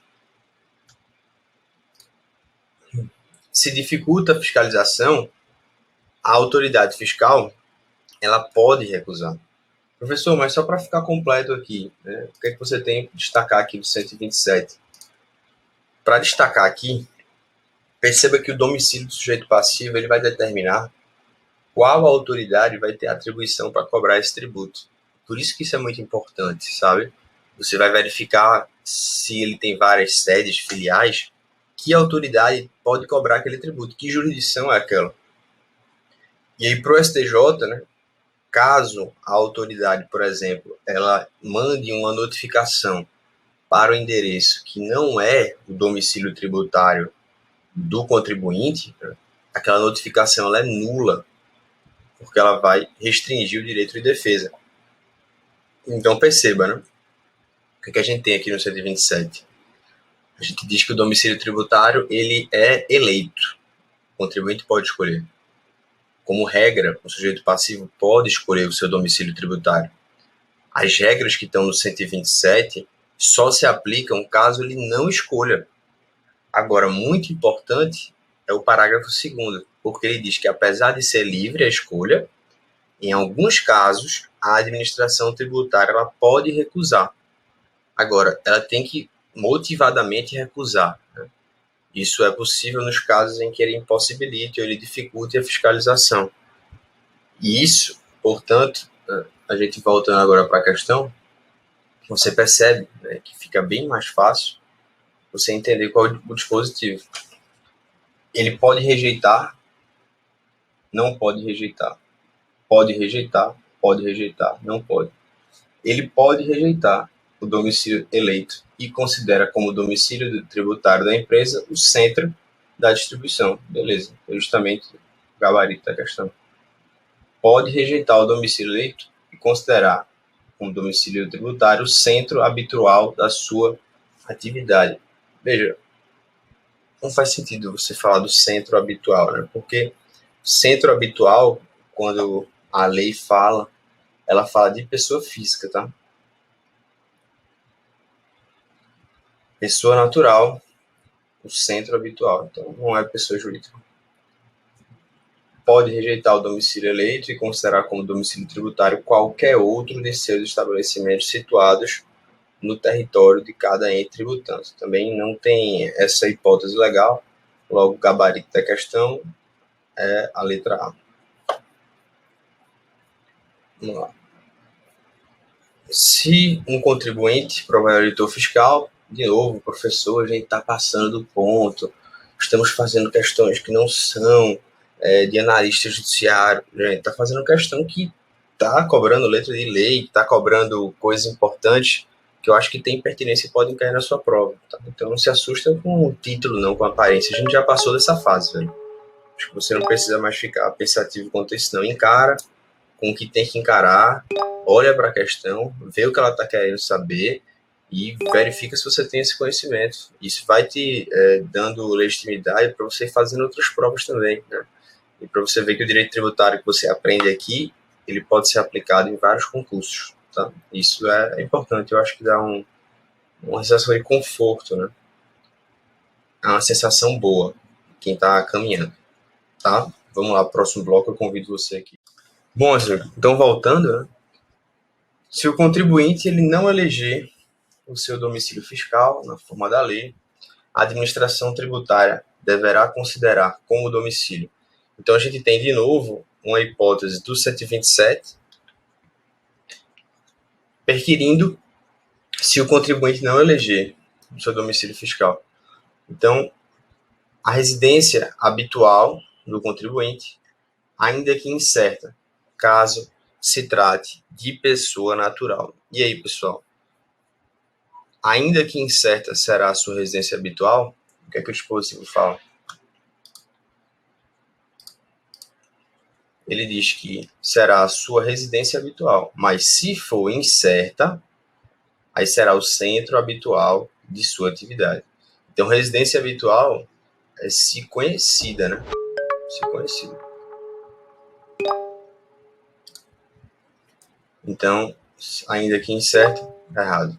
Se dificulta a fiscalização, a autoridade fiscal ela pode recusar. Professor, mas só para ficar completo aqui, né, o que é que você tem que destacar aqui do 127? Para destacar aqui, perceba que o domicílio do sujeito passivo ele vai determinar qual autoridade vai ter atribuição para cobrar esse tributo. Por isso que isso é muito importante, sabe? Você vai verificar se ele tem várias sedes, filiais, que autoridade pode cobrar aquele tributo, que jurisdição é aquela. E aí, para o STJ, né, caso a autoridade, por exemplo, ela mande uma notificação para o endereço que não é o domicílio tributário do contribuinte, né, aquela notificação ela é nula, porque ela vai restringir o direito de defesa. Então, perceba, né? O que a gente tem aqui no 127? A gente diz que o domicílio tributário ele é eleito. O contribuinte pode escolher. Como regra, o sujeito passivo pode escolher o seu domicílio tributário. As regras que estão no 127 só se aplicam caso ele não escolha. Agora, muito importante é o parágrafo 2º, porque ele diz que, apesar de ser livre a escolha, em alguns casos, a administração tributária ela pode recusar. Agora, ela tem que motivadamente recusar. Né? Isso é possível nos casos em que ele impossibilite ou ele dificulte a fiscalização. E isso, portanto, a gente voltando agora para a questão, você percebe, né, que fica bem mais fácil você entender qual é o dispositivo. Ele pode rejeitar, não pode rejeitar, pode rejeitar, não pode. Ele pode rejeitar o domicílio eleito e considera como domicílio tributário da empresa o centro da distribuição. Beleza, é justamente o gabarito da questão. Pode rejeitar o domicílio eleito e considerar como domicílio tributário o centro habitual da sua atividade. Veja, não faz sentido você falar do centro habitual, né? Porque centro habitual, quando a lei fala, ela fala de pessoa física, tá? Pessoa natural, o centro habitual. Então, não é pessoa jurídica. Pode rejeitar o domicílio eleito e considerar como domicílio tributário qualquer outro de seus estabelecimentos situados no território de cada ente tributante. Também não tem essa hipótese legal, logo o gabarito da questão é a letra A. Vamos lá. Se um contribuinte provar auditor fiscal, de novo, professor, a gente está passando do ponto, estamos fazendo questões que não são de analista judiciário, a gente está fazendo questão que está cobrando letra de lei, está cobrando coisas importantes que eu acho que tem pertinência e podem cair na sua prova. Tá? Então não se assusta com o título, não, com a aparência. A gente já passou dessa fase, velho. Acho que você não precisa mais ficar pensativo quanto a isso, não. Encara com o que tem que encarar, olha para a questão, vê o que ela está querendo saber e verifica se você tem esse conhecimento. Isso vai te dando legitimidade para você ir fazendo outras provas também, né? E para você ver que o direito tributário que você aprende aqui, ele pode ser aplicado em vários concursos, tá? Isso é importante, eu acho que dá uma sensação de conforto, né? É uma sensação boa quem está caminhando, tá? Vamos lá, próximo bloco, eu convido você aqui. Bom, então voltando, né? Se o contribuinte ele não eleger o seu domicílio fiscal na forma da lei, a administração tributária deverá considerar como domicílio. Então a gente tem de novo uma hipótese do 127, perquirindo se o contribuinte não eleger o seu domicílio fiscal. Então, a residência habitual do contribuinte, ainda que incerta, caso se trate de pessoa natural. E aí, pessoal? Ainda que incerta será a sua residência habitual, o que é que o dispositivo fala? Ele diz que será a sua residência habitual, mas se for incerta, aí será o centro habitual de sua atividade. Então, residência habitual é se conhecida, né? Se conhecida. Então, ainda que incerto, errado.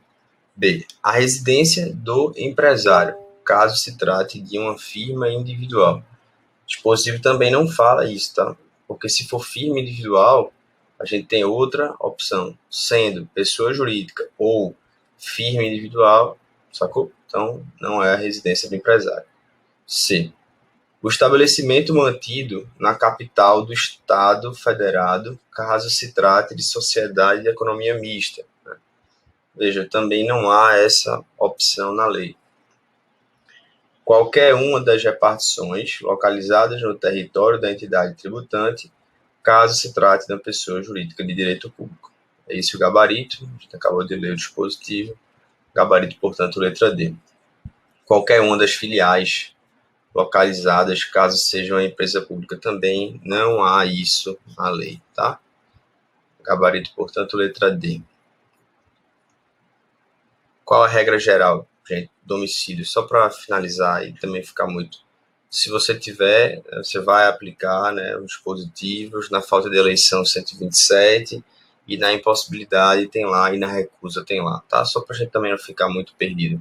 B. A residência do empresário, caso se trate de uma firma individual. O dispositivo também não fala isso, tá? Porque se for firma individual, a gente tem outra opção, sendo pessoa jurídica ou firma individual, sacou? Então, não é a residência do empresário. C. O estabelecimento mantido na capital do Estado Federado, caso se trate de sociedade de economia mista. Né? Veja, também não há essa opção na lei. Qualquer uma das repartições localizadas no território da entidade tributante, caso se trate de uma pessoa jurídica de direito público. É esse o gabarito, a gente acabou de ler o dispositivo, gabarito, portanto, letra D. Qualquer uma das filiais localizadas, caso seja uma empresa pública também, não há isso na lei, tá? Gabarito, portanto, letra D. Qual a regra geral, gente? Domicílio, só para finalizar e também ficar muito. Se você tiver, você vai aplicar, né, os dispositivos, na falta de eleição 127 e na impossibilidade tem lá e na recusa tem lá, tá? Só para a gente também não ficar muito perdido.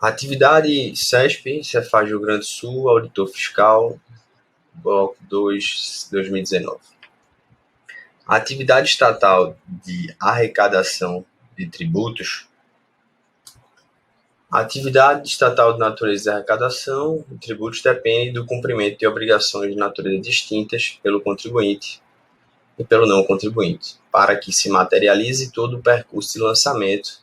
Atividade CESP, Cefaz Rio Grande do Sul, auditor fiscal, bloco 2, 2019. A atividade estatal de arrecadação de tributos, A atividade estatal de natureza de arrecadação de tributos depende do cumprimento de obrigações de natureza distintas pelo contribuinte e pelo não contribuinte, para que se materialize todo o percurso de lançamento,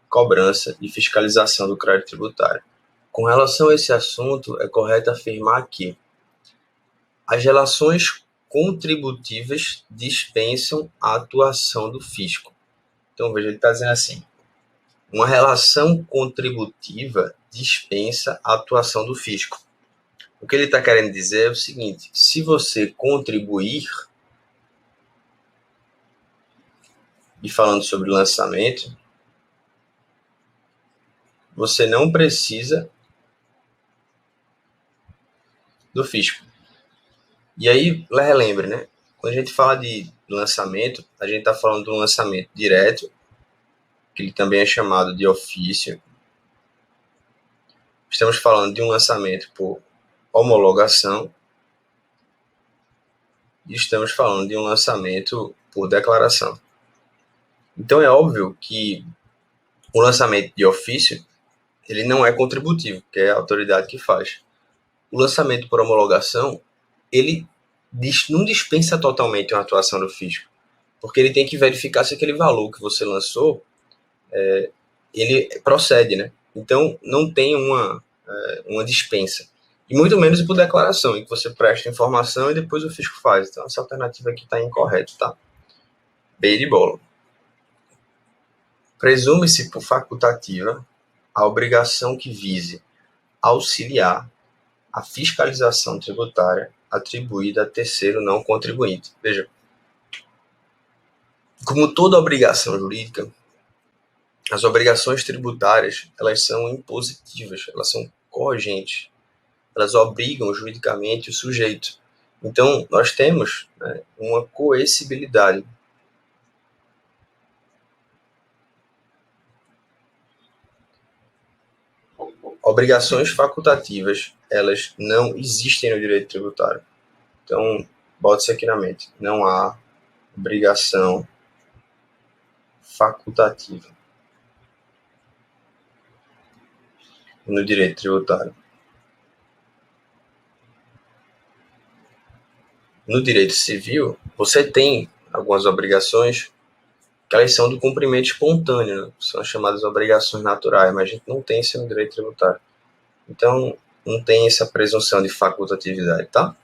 cobrança e fiscalização do crédito tributário. Com relação a esse assunto, é correto afirmar que as relações contributivas dispensam a atuação do fisco. Então, veja, ele está dizendo assim: uma relação contributiva dispensa a atuação do fisco. O que ele está querendo dizer é o seguinte: se você contribuir, e falando sobre lançamento, você não precisa do fisco. E aí, relembre, né? Quando a gente fala de lançamento, a gente está falando de um lançamento direto, que ele também é chamado de ofício. Estamos falando de um lançamento por homologação e estamos falando de um lançamento por declaração. Então, é óbvio que o lançamento de ofício ele não é contributivo, que é a autoridade que faz. O lançamento por homologação, ele não dispensa totalmente uma atuação do fisco, porque ele tem que verificar se aquele valor que você lançou, ele procede, né? Então, não tem uma dispensa. E muito menos por declaração, em que você presta informação e depois o fisco faz. Então, essa alternativa aqui está incorreta, tá? B de bola. Presume-se por facultativa a obrigação que vise auxiliar a fiscalização tributária atribuída a terceiro não contribuinte. Veja, como toda obrigação jurídica, as obrigações tributárias, elas são impositivas, elas são cogentes, elas obrigam juridicamente o sujeito. Então, nós temos, né, uma coercibilidade. Obrigações facultativas, elas não existem no direito tributário. Então, bote-se aqui na mente. Não há obrigação facultativa no direito tributário. No direito civil, você tem algumas obrigações que elas são do cumprimento espontâneo, né? São as chamadas obrigações naturais, mas a gente não tem isso no direito tributário. Então, não tem essa presunção de facultatividade, tá?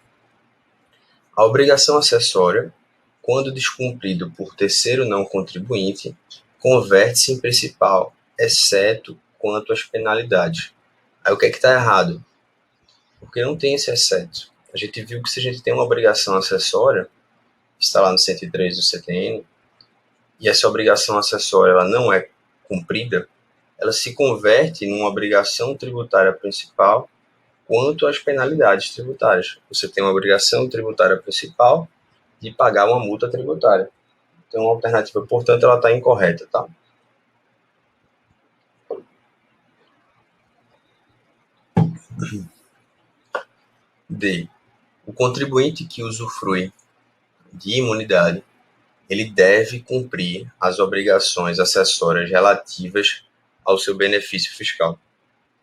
A obrigação acessória, quando descumprido por terceiro não contribuinte, converte-se em principal, exceto quanto às penalidades. Aí o que é que está errado? Porque não tem esse exceto. A gente viu que se a gente tem uma obrigação acessória, está lá no 103 do CTN, e essa obrigação acessória ela não é cumprida, ela se converte numa obrigação tributária principal quanto às penalidades tributárias. Você tem uma obrigação tributária principal de pagar uma multa tributária. Então, a alternativa, portanto, ela está incorreta, tá? D. O contribuinte que usufrui de imunidade, ele deve cumprir as obrigações acessórias relativas ao seu benefício fiscal.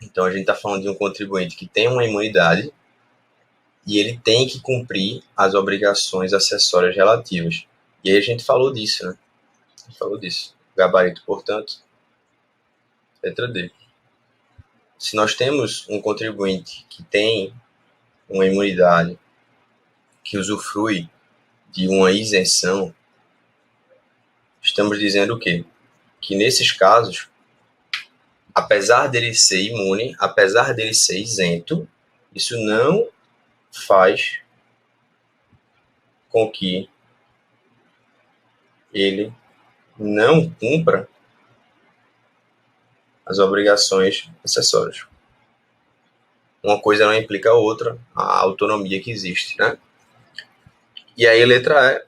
Então, a gente está falando de um contribuinte que tem uma imunidade e ele tem que cumprir as obrigações acessórias relativas. E aí a gente falou disso, né? A gente falou disso. Gabarito, portanto, letra D. Se nós temos um contribuinte que tem uma imunidade, que usufrui de uma isenção, estamos dizendo o quê? Que nesses casos, apesar dele ser imune, apesar dele ser isento, isso não faz com que ele não cumpra as obrigações acessórias. Uma coisa não implica a outra, a autonomia que existe, né? E aí, letra E.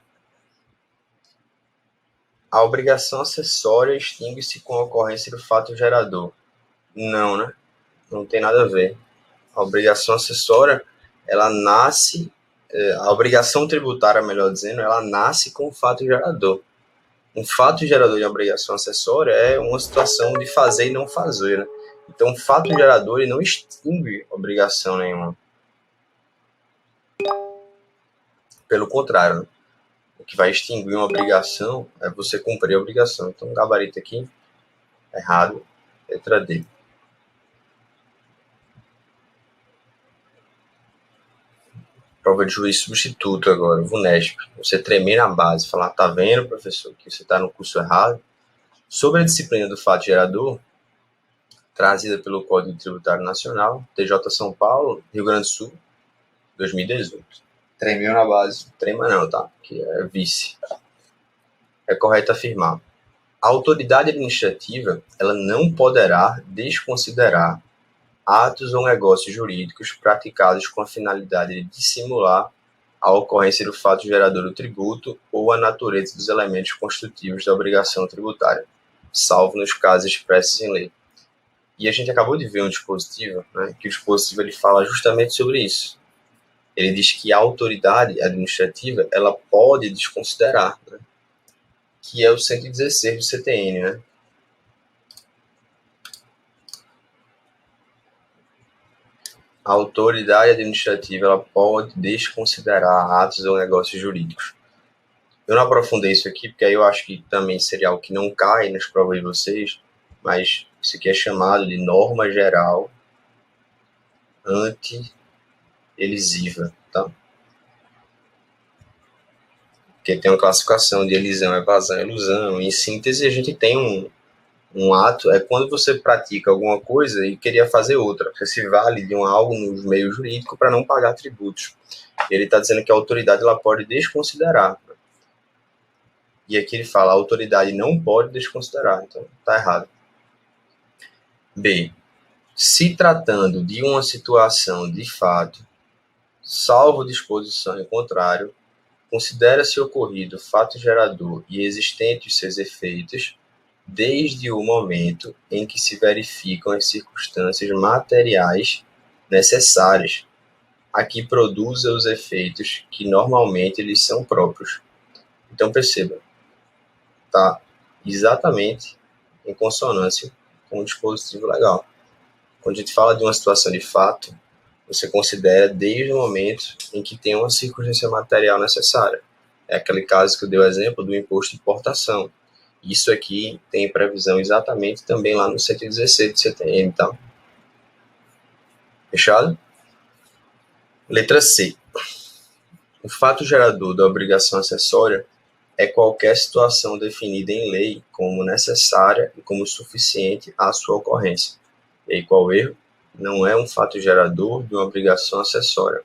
A obrigação acessória extingue-se com a ocorrência do fato gerador. Não, né? Não tem nada a ver. A obrigação acessória, ela nasce, a obrigação tributária, melhor dizendo, ela nasce com o fato gerador. Um fato gerador de obrigação acessória é uma situação de fazer e não fazer, né? Então, o fato gerador ele não extingue obrigação nenhuma. Pelo contrário, né? O que vai extinguir uma obrigação é você cumprir a obrigação. Então, gabarito aqui, errado, letra D. Prova de juiz substituto agora, VUNESP. Você tremer na base, falar, tá vendo, professor, que você está no curso errado. Sobre a disciplina do fato gerador, trazida pelo Código Tributário Nacional, TJ São Paulo, Rio Grande do Sul, 2018. Tremeu na base. Trema não, tá? Que é vice. É correto afirmar. A autoridade administrativa, ela não poderá desconsiderar atos ou negócios jurídicos praticados com a finalidade de dissimular a ocorrência do fato gerador do tributo ou a natureza dos elementos constitutivos da obrigação tributária, salvo nos casos expressos em lei. E a gente acabou de ver um dispositivo, né, que o dispositivo ele fala justamente sobre isso. Ele diz que a autoridade administrativa ela pode desconsiderar, né, que é o 116 do CTN, né? A autoridade administrativa ela pode desconsiderar atos ou negócios jurídicos. Eu não aprofundei isso aqui, porque aí eu acho que também seria algo que não cai nas provas de vocês, mas isso aqui é chamado de norma geral anti-elisiva, tá? Porque tem uma classificação de elisão, evasão, ilusão. Em síntese, a gente tem um ato, é quando você pratica alguma coisa e queria fazer outra. Você se vale de algo no meio jurídico para não pagar tributos. Ele está dizendo que a autoridade ela pode desconsiderar. E aqui ele fala, a autoridade não pode desconsiderar. Então, está errado. B. Se tratando de uma situação de fato, salvo disposição em contrário, considera-se ocorrido fato gerador e existentes seus efeitos, desde o momento em que se verificam as circunstâncias materiais necessárias a que produza os efeitos que normalmente lhes são próprios. Então perceba, está exatamente em consonância com o dispositivo legal. Quando a gente fala de uma situação de fato, você considera desde o momento em que tem uma circunstância material necessária. É aquele caso que eu dei o exemplo do imposto de importação. Isso aqui tem previsão exatamente também lá no 116 do CTN, tá? Fechado? Letra C. O fato gerador da obrigação acessória é qualquer situação definida em lei como necessária e como suficiente à sua ocorrência. E aí, qual o erro? Não é um fato gerador de uma obrigação acessória.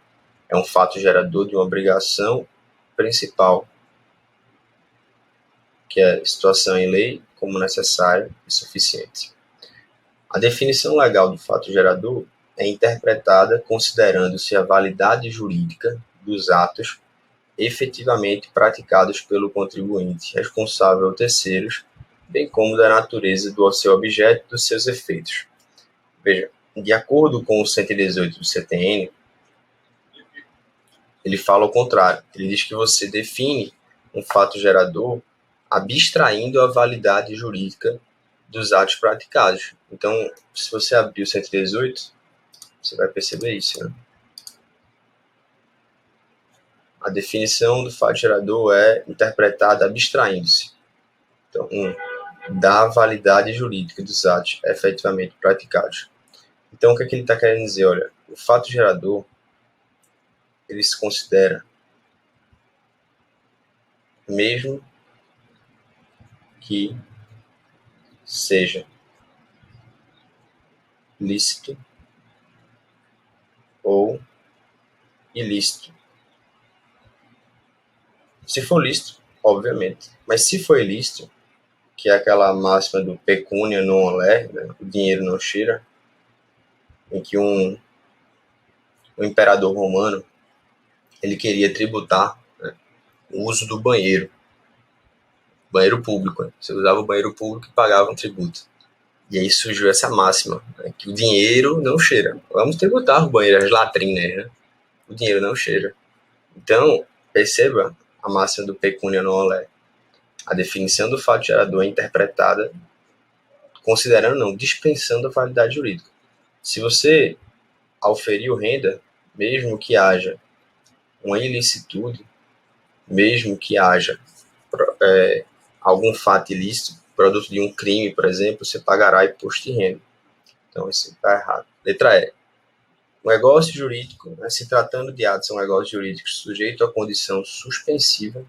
É um fato gerador de uma obrigação principal, que é situação em lei como necessária e suficiente. A definição legal do fato gerador é interpretada considerando-se a validade jurídica dos atos efetivamente praticados pelo contribuinte responsável ou terceiros, bem como da natureza do seu objeto e dos seus efeitos. Veja, de acordo com o 118 do CTN, ele fala o contrário. Ele diz que você define um fato gerador abstraindo a validade jurídica dos atos praticados. Então, se você abrir o 118, você vai perceber isso, né? A definição do fato gerador é interpretada abstraindo-se. Então, da validade jurídica dos atos efetivamente praticados. Então, o que ele está querendo dizer? Olha, o fato gerador, ele se considera, mesmo que seja lícito ou ilícito. Se for lícito, obviamente. Mas se for ilícito, que é aquela máxima do pecúnia non olet, né? O dinheiro não cheira, em que um imperador romano ele queria tributar, né, o uso do banheiro público. Né? Você usava o banheiro público e pagava um tributo. E aí surgiu essa máxima, né, que o dinheiro não cheira. Vamos tributar o banheiro, as latrinas, né? O dinheiro não cheira. Então, perceba a máxima do pecúnia non olet. A definição do fato gerador é interpretada considerando não, dispensando a validade jurídica. Se você auferiu renda, mesmo que haja uma ilicitude, mesmo que haja algum fato ilícito, produto de um crime, por exemplo, você pagará imposto de renda. Então, isso está errado. Letra E. O negócio jurídico, se tratando de atos, um negócio jurídico sujeito à condição suspensiva,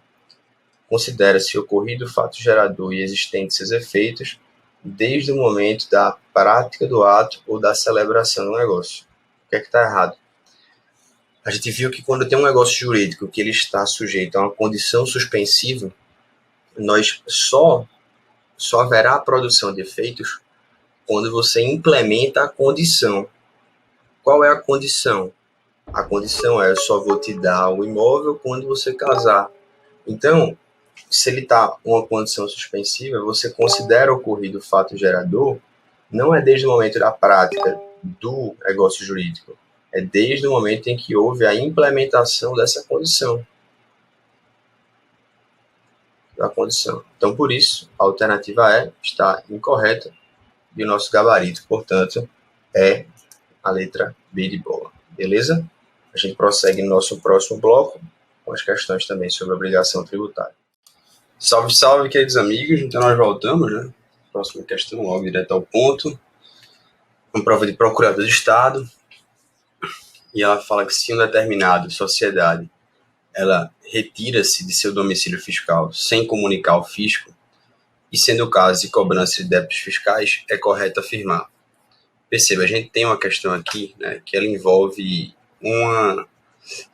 considera-se ocorrido o fato gerador e existentes seus efeitos desde o momento da prática do ato ou da celebração do negócio. O que é que está errado? A gente viu que quando tem um negócio jurídico que ele está sujeito a uma condição suspensiva, nós só haverá a produção de efeitos quando você implementa a condição. Qual é a condição? A condição é: eu só vou te dar o imóvel quando você casar. Então, se ele está em uma condição suspensiva, você considera ocorrido o fato gerador, não é desde o momento da prática do negócio jurídico, é desde o momento em que houve a implementação dessa condição. Da condição. Então, por isso, a alternativa E está incorreta e o nosso gabarito, portanto, é a letra B de bola. Beleza? A gente prossegue no nosso próximo bloco com as questões também sobre obrigação tributária. Salve, salve, queridos amigos. Então, nós voltamos, né? Próxima questão, logo direto ao ponto. Uma prova de procurador de Estado. E ela fala que se uma determinada sociedade ela retira-se de seu domicílio fiscal sem comunicar ao fisco, e sendo o caso de cobrança de débitos fiscais, é correto afirmar. Perceba, a gente tem uma questão aqui, né, que ela envolve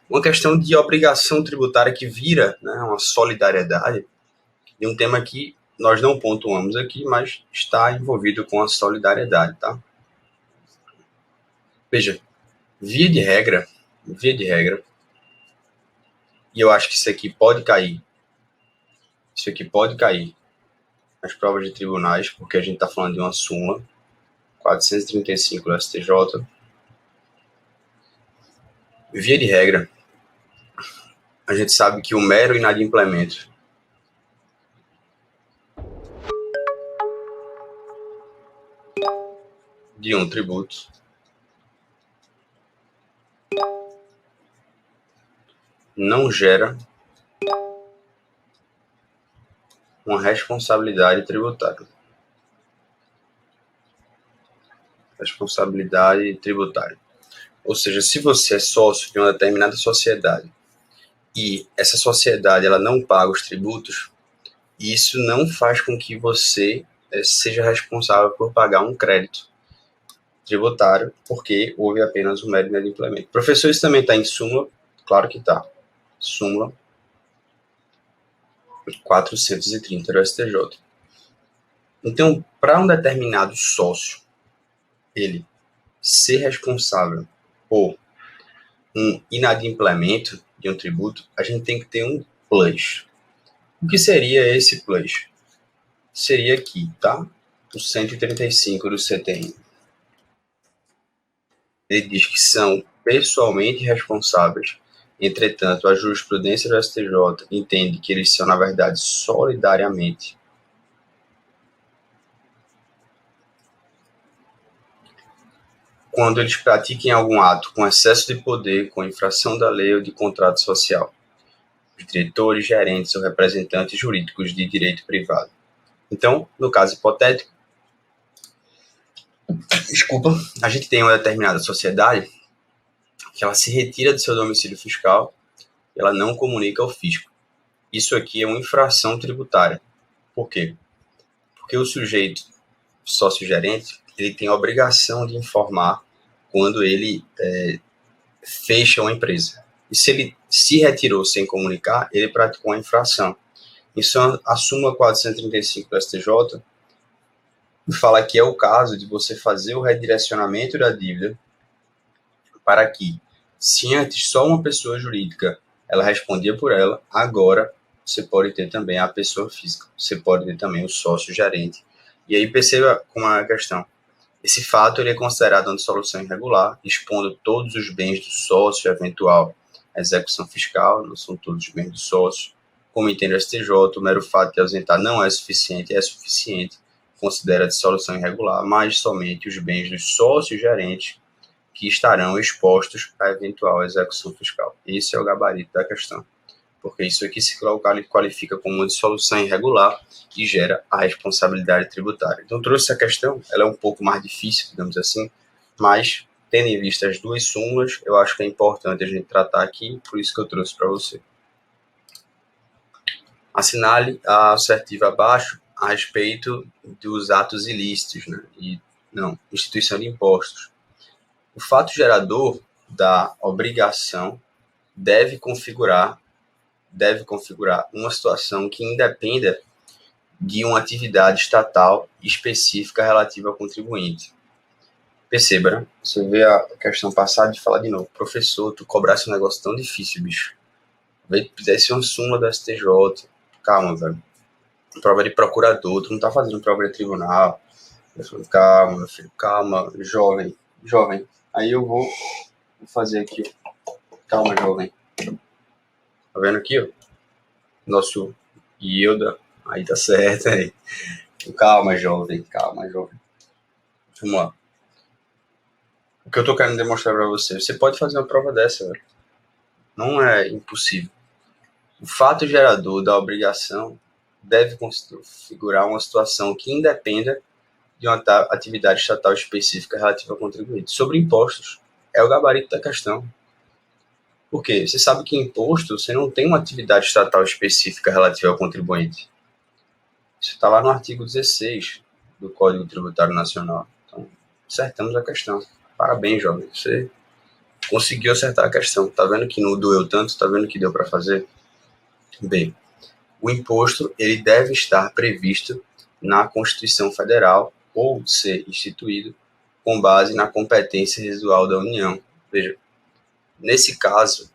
uma questão de obrigação tributária que vira, né, uma solidariedade, de um tema que nós não pontuamos aqui, mas está envolvido com a solidariedade, tá? Veja, via de regra, e eu acho que isso aqui pode cair nas provas de tribunais, porque a gente está falando de uma súmula 435 do STJ. Via de regra, a gente sabe que o mero inadimplemento de um tributo não gera uma responsabilidade tributária. Responsabilidade tributária. Ou seja, se você é sócio de uma determinada sociedade e essa sociedade ela não paga os tributos, isso não faz com que você seja responsável por pagar um crédito tributário, porque houve apenas um mero inadimplemento. Professor, isso também está em súmula? Claro que está. Súmula 430 do STJ. Então, para um determinado sócio, ele ser responsável por um inadimplemento de um tributo, a gente tem que ter um plus. O que seria esse plus? Seria aqui, tá? O 135 do CTN. Ele diz que são pessoalmente responsáveis. Entretanto, a jurisprudência do STJ entende que eles são, na verdade, solidariamente. Quando eles pratiquem algum ato com excesso de poder, com infração da lei ou de contrato social. Os diretores, gerentes ou representantes jurídicos de direito privado. Então, no caso hipotético, a gente tem uma determinada sociedade que ela se retira do seu domicílio fiscal e ela não comunica ao fisco. Isso aqui é uma infração tributária. Por quê? Porque o sujeito sócio-gerente ele tem a obrigação de informar quando ele fecha uma empresa. E se ele se retirou sem comunicar, ele praticou uma infração. Isso a súmula 435 do STJ fala que é o caso de você fazer o redirecionamento da dívida para que, se antes só uma pessoa jurídica ela respondia por ela, agora você pode ter também a pessoa física, você pode ter também o sócio-gerente. E aí perceba como é a questão. Esse fato ele é considerado uma dissolução irregular, expondo todos os bens do sócio, eventual execução fiscal, não são todos os bens do sócio. Como entende o STJ, o mero fato de ausentar não é suficiente, considera dissolução irregular, mas somente os bens dos sócios gerentes que estarão expostos à eventual execução fiscal. Esse é o gabarito da questão, porque isso aqui se qualifica como uma dissolução irregular e gera a responsabilidade tributária. Então, trouxe essa questão, ela é um pouco mais difícil, digamos assim, mas, tendo em vista as duas súmulas, eu acho que é importante a gente tratar aqui, por isso que eu trouxe para você. Assinale a assertiva abaixo a respeito dos atos ilícitos, né? Instituição de impostos. O fato gerador da obrigação deve configurar uma situação que independa de uma atividade estatal específica relativa ao contribuinte. Perceba, né? Você vê a questão passada de falar de novo. Professor, tu cobrasse um negócio tão difícil, bicho. Vê que fizesse uma súmula da STJ. Calma, velho. Prova de procurador, tu não tá fazendo prova de tribunal. Eu falo, calma, meu filho, calma, jovem. Aí eu vou fazer aqui, ó. Calma, jovem. Tá vendo aqui, ó? Nosso Hilda. Aí tá certo aí. Calma, jovem. Vamos lá. O que eu tô querendo demonstrar pra você? Você pode fazer uma prova dessa, velho. Não é impossível. O fato gerador da obrigação deve configurar uma situação que independa de uma atividade estatal específica relativa ao contribuinte. Sobre impostos, é o gabarito da questão. Por quê? Você sabe que imposto, você não tem uma atividade estatal específica relativa ao contribuinte. Isso está lá no artigo 16 do Código Tributário Nacional. Então, acertamos a questão. Parabéns, jovem. Você conseguiu acertar a questão. Tá vendo que não doeu tanto? Tá vendo que deu para fazer? Bem, o imposto ele deve estar previsto na Constituição Federal ou ser instituído com base na competência residual da União. Veja, nesse caso,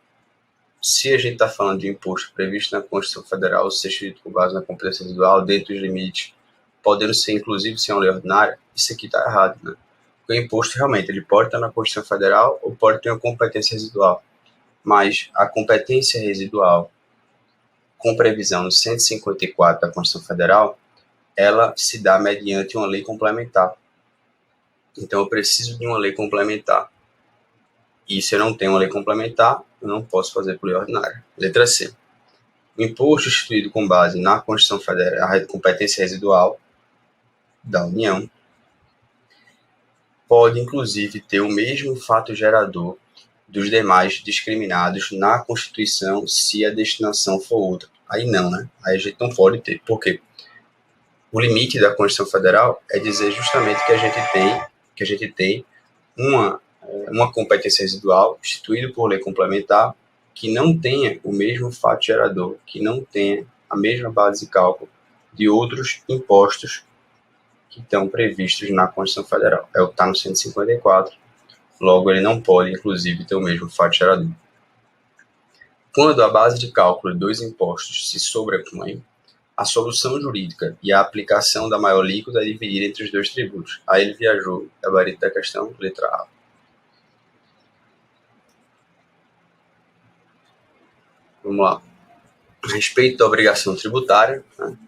se a gente está falando de imposto previsto na Constituição Federal ou ser instituído com base na competência residual, dentro dos limites, podendo ser inclusive sem uma lei ordinária, isso aqui está errado, né? Porque o imposto realmente ele pode estar na Constituição Federal ou pode ter uma competência residual, mas a competência residual com previsão no 154 da Constituição Federal, ela se dá mediante uma lei complementar. Então, eu preciso de uma lei complementar. E se eu não tenho uma lei complementar, eu não posso fazer por lei ordinária. Letra C. O imposto instituído com base na Constituição Federal, a competência residual da União, pode, inclusive, ter o mesmo fato gerador dos demais discriminados na Constituição se a destinação for outra. Aí não, né? Aí a gente não pode ter. Por quê? O limite da Constituição Federal é dizer justamente que a gente tem uma competência residual instituída por lei complementar que não tenha o mesmo fato gerador, que não tenha a mesma base de cálculo de outros impostos que estão previstos na Constituição Federal. É o que está no 154. Logo, ele não pode, inclusive, ter o mesmo fato gerador. Quando a base de cálculo dos impostos se sobrepõe, a solução jurídica e a aplicação da maior alíquota é dividida entre os dois tributos. Aí ele viajou, gabarito da questão, letra A. Vamos lá. A respeito da obrigação tributária, né,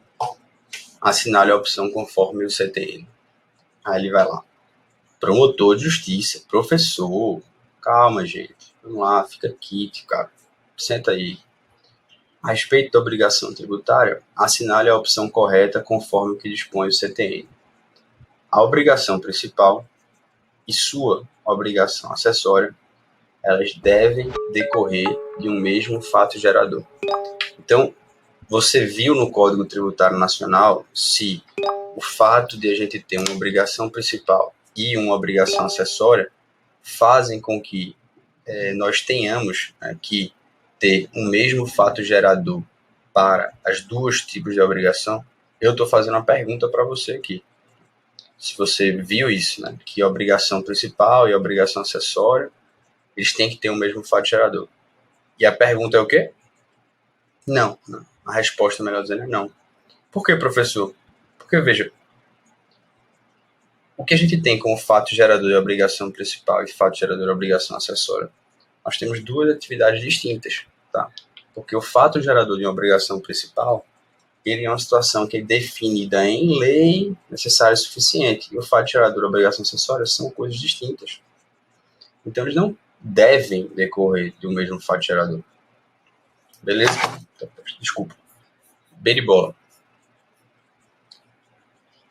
assinale a opção conforme o CTN. Aí ele vai lá. Promotor de justiça, professor. Calma, gente. Vamos lá, fica quieto, cara. Senta aí. A respeito da obrigação tributária, assinale a opção correta conforme o que dispõe o CTN. A obrigação principal e sua obrigação acessória, elas devem decorrer de um mesmo fato gerador. Então, você viu no Código Tributário Nacional se o fato de a gente ter uma obrigação principal e uma obrigação acessória fazem com que nós tenhamos que ter um mesmo fato gerador para as duas tipos de obrigação. Eu estou fazendo uma pergunta para você aqui. Se você viu isso, né, que a obrigação principal e a obrigação acessória, eles têm que ter o mesmo fato gerador. E a pergunta é o quê? Não. A resposta, melhor dizendo, é não. Por que, professor? Porque, veja, o que a gente tem como fato gerador de obrigação principal e fato gerador de obrigação acessória? Nós temos duas atividades distintas, tá? Porque o fato gerador de uma obrigação principal ele é uma situação que é definida em lei, necessária e suficiente. E o fato gerador e a obrigação acessória são coisas distintas. Então, eles não devem decorrer do mesmo fato gerador. Beleza? Desculpa. B de bola.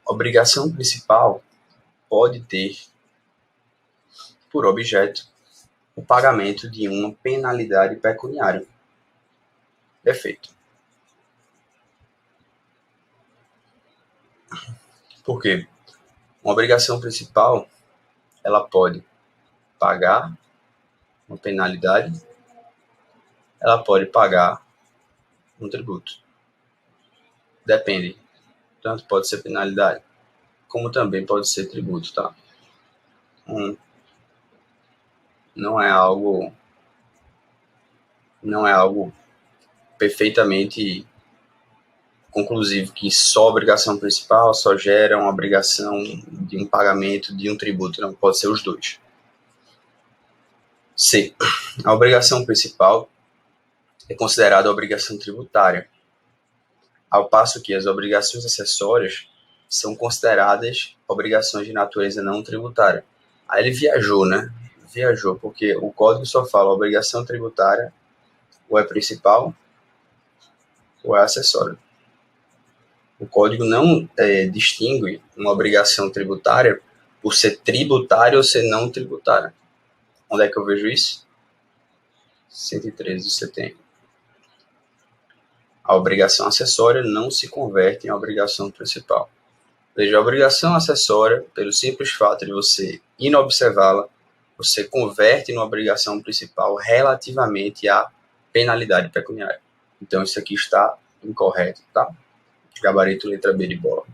Obrigação principal pode ter por objeto o pagamento de uma penalidade pecuniária. Perfeito. Por quê? Uma obrigação principal, ela pode pagar uma penalidade, ela pode pagar um tributo. Depende. Tanto pode ser penalidade, como também pode ser tributo, tá? Não é algo perfeitamente conclusivo que só obrigação principal só gera uma obrigação de um pagamento de um tributo. Não, pode ser os dois. C. A obrigação principal é considerada obrigação tributária, ao passo que as obrigações acessórias são consideradas obrigações de natureza não tributária. Aí ele viajou, né? Viajou, porque o código só fala obrigação tributária, ou é principal, ou é acessório. O código não distingue uma obrigação tributária por ser tributária ou ser não tributária. Onde é que eu vejo isso? 113 você tem. A obrigação acessória não se converte em obrigação principal. Veja, a obrigação acessória, pelo simples fato de você inobservá-la, você converte em uma obrigação principal relativamente à penalidade pecuniária. Então, isso aqui está incorreto, tá? Gabarito letra B de bola.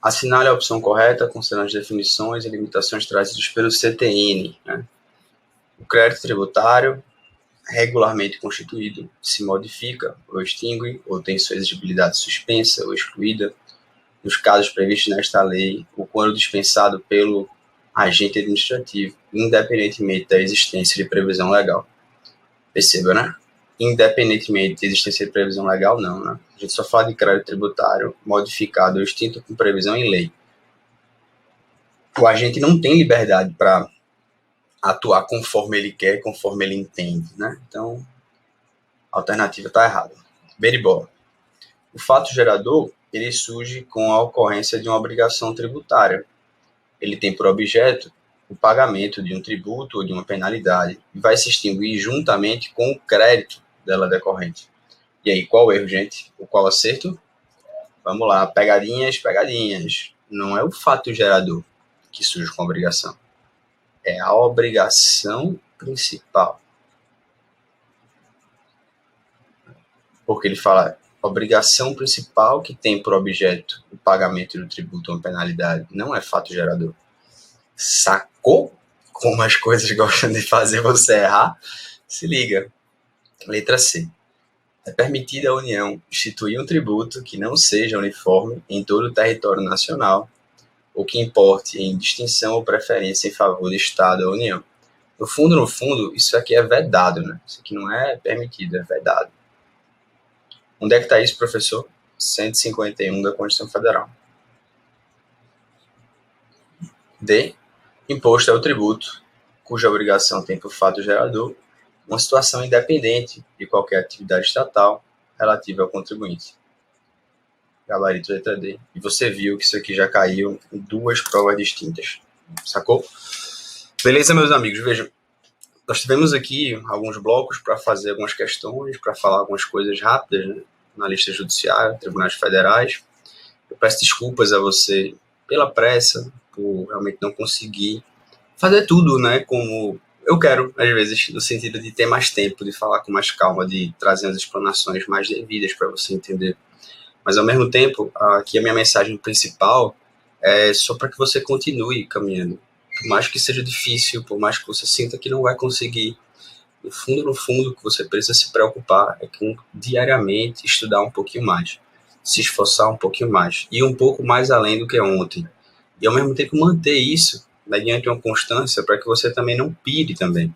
Assinale a opção correta, considerando as definições e limitações trazidas pelo CTN. Né? O crédito tributário, regularmente constituído, se modifica ou extingue, ou tem sua exigibilidade suspensa ou excluída, nos casos previstos nesta lei, ou quando dispensado pelo agente administrativo, independentemente da existência de previsão legal. Perceba, né? Independentemente de existência de previsão legal, não, né? A gente só fala de crédito tributário modificado ou extinto com previsão em lei. O agente não tem liberdade para atuar conforme ele quer, conforme ele entende, né? Então, a alternativa está errada. B de bola. O fato gerador, ele surge com a ocorrência de uma obrigação tributária. Ele tem por objeto o pagamento de um tributo ou de uma penalidade e vai se extinguir juntamente com o crédito dela decorrente. E aí, qual o erro, gente? O qual acerto? Vamos lá, pegadinhas. Não é o fato gerador que surge com a obrigação. É a obrigação principal. Porque ele fala obrigação principal que tem por objeto o pagamento do tributo ou uma penalidade. Não é fato gerador. Sacou como as coisas gostam de fazer você errar? Se liga. Letra C. É permitida à União instituir um tributo que não seja uniforme em todo o território nacional ou que importe em distinção ou preferência em favor do Estado ou União. No fundo, isso aqui é vedado, né? Isso aqui não é permitido, é vedado. Onde é que está isso, professor? 151 da Constituição Federal. D. Imposto é o tributo, cuja obrigação tem por fato gerador uma situação independente de qualquer atividade estatal relativa ao contribuinte. Gabarito letra D. E você viu que isso aqui já caiu em duas provas distintas. Sacou? Beleza, meus amigos? Vejam, nós tivemos aqui alguns blocos para fazer algumas questões, para falar algumas coisas rápidas, né, na lista judiciária, tribunais federais. Eu peço desculpas a você pela pressa, por realmente não conseguir fazer tudo, né, como eu quero, às vezes, no sentido de ter mais tempo, de falar com mais calma, de trazer as explanações mais devidas para você entender. Mas, ao mesmo tempo, aqui a minha mensagem principal é só para que você continue caminhando. Por mais que seja difícil, por mais que você sinta que não vai conseguir, no fundo, o que você precisa se preocupar é com diariamente estudar um pouquinho mais, se esforçar um pouquinho mais, ir um pouco mais além do que ontem. E, ao mesmo tempo, manter isso mediante uma constância para que você também não pire também.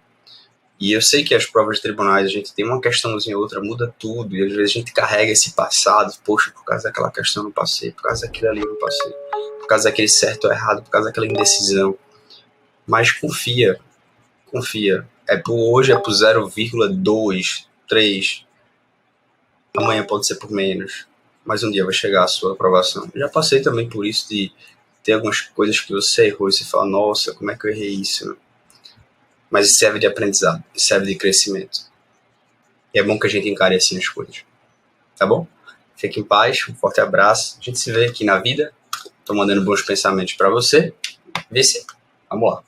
E eu sei que as provas de tribunais, a gente tem uma questãozinha ou outra, muda tudo, e às vezes a gente carrega esse passado, poxa, por causa daquela questão eu não passei, por causa daquilo ali eu não passei, por causa daquele certo ou errado, por causa daquela indecisão. Mas confia. Hoje é por 0,2, 3, amanhã pode ser por menos, mas um dia vai chegar a sua aprovação. Eu já passei também por isso de ter algumas coisas que você errou e você fala, nossa, como é que eu errei isso? Mas isso serve de aprendizado, serve de crescimento. E é bom que a gente encare assim as coisas. Tá bom? Fique em paz, um forte abraço. A gente se vê aqui na vida. Tô mandando bons pensamentos para você. Vê se. Vamos lá.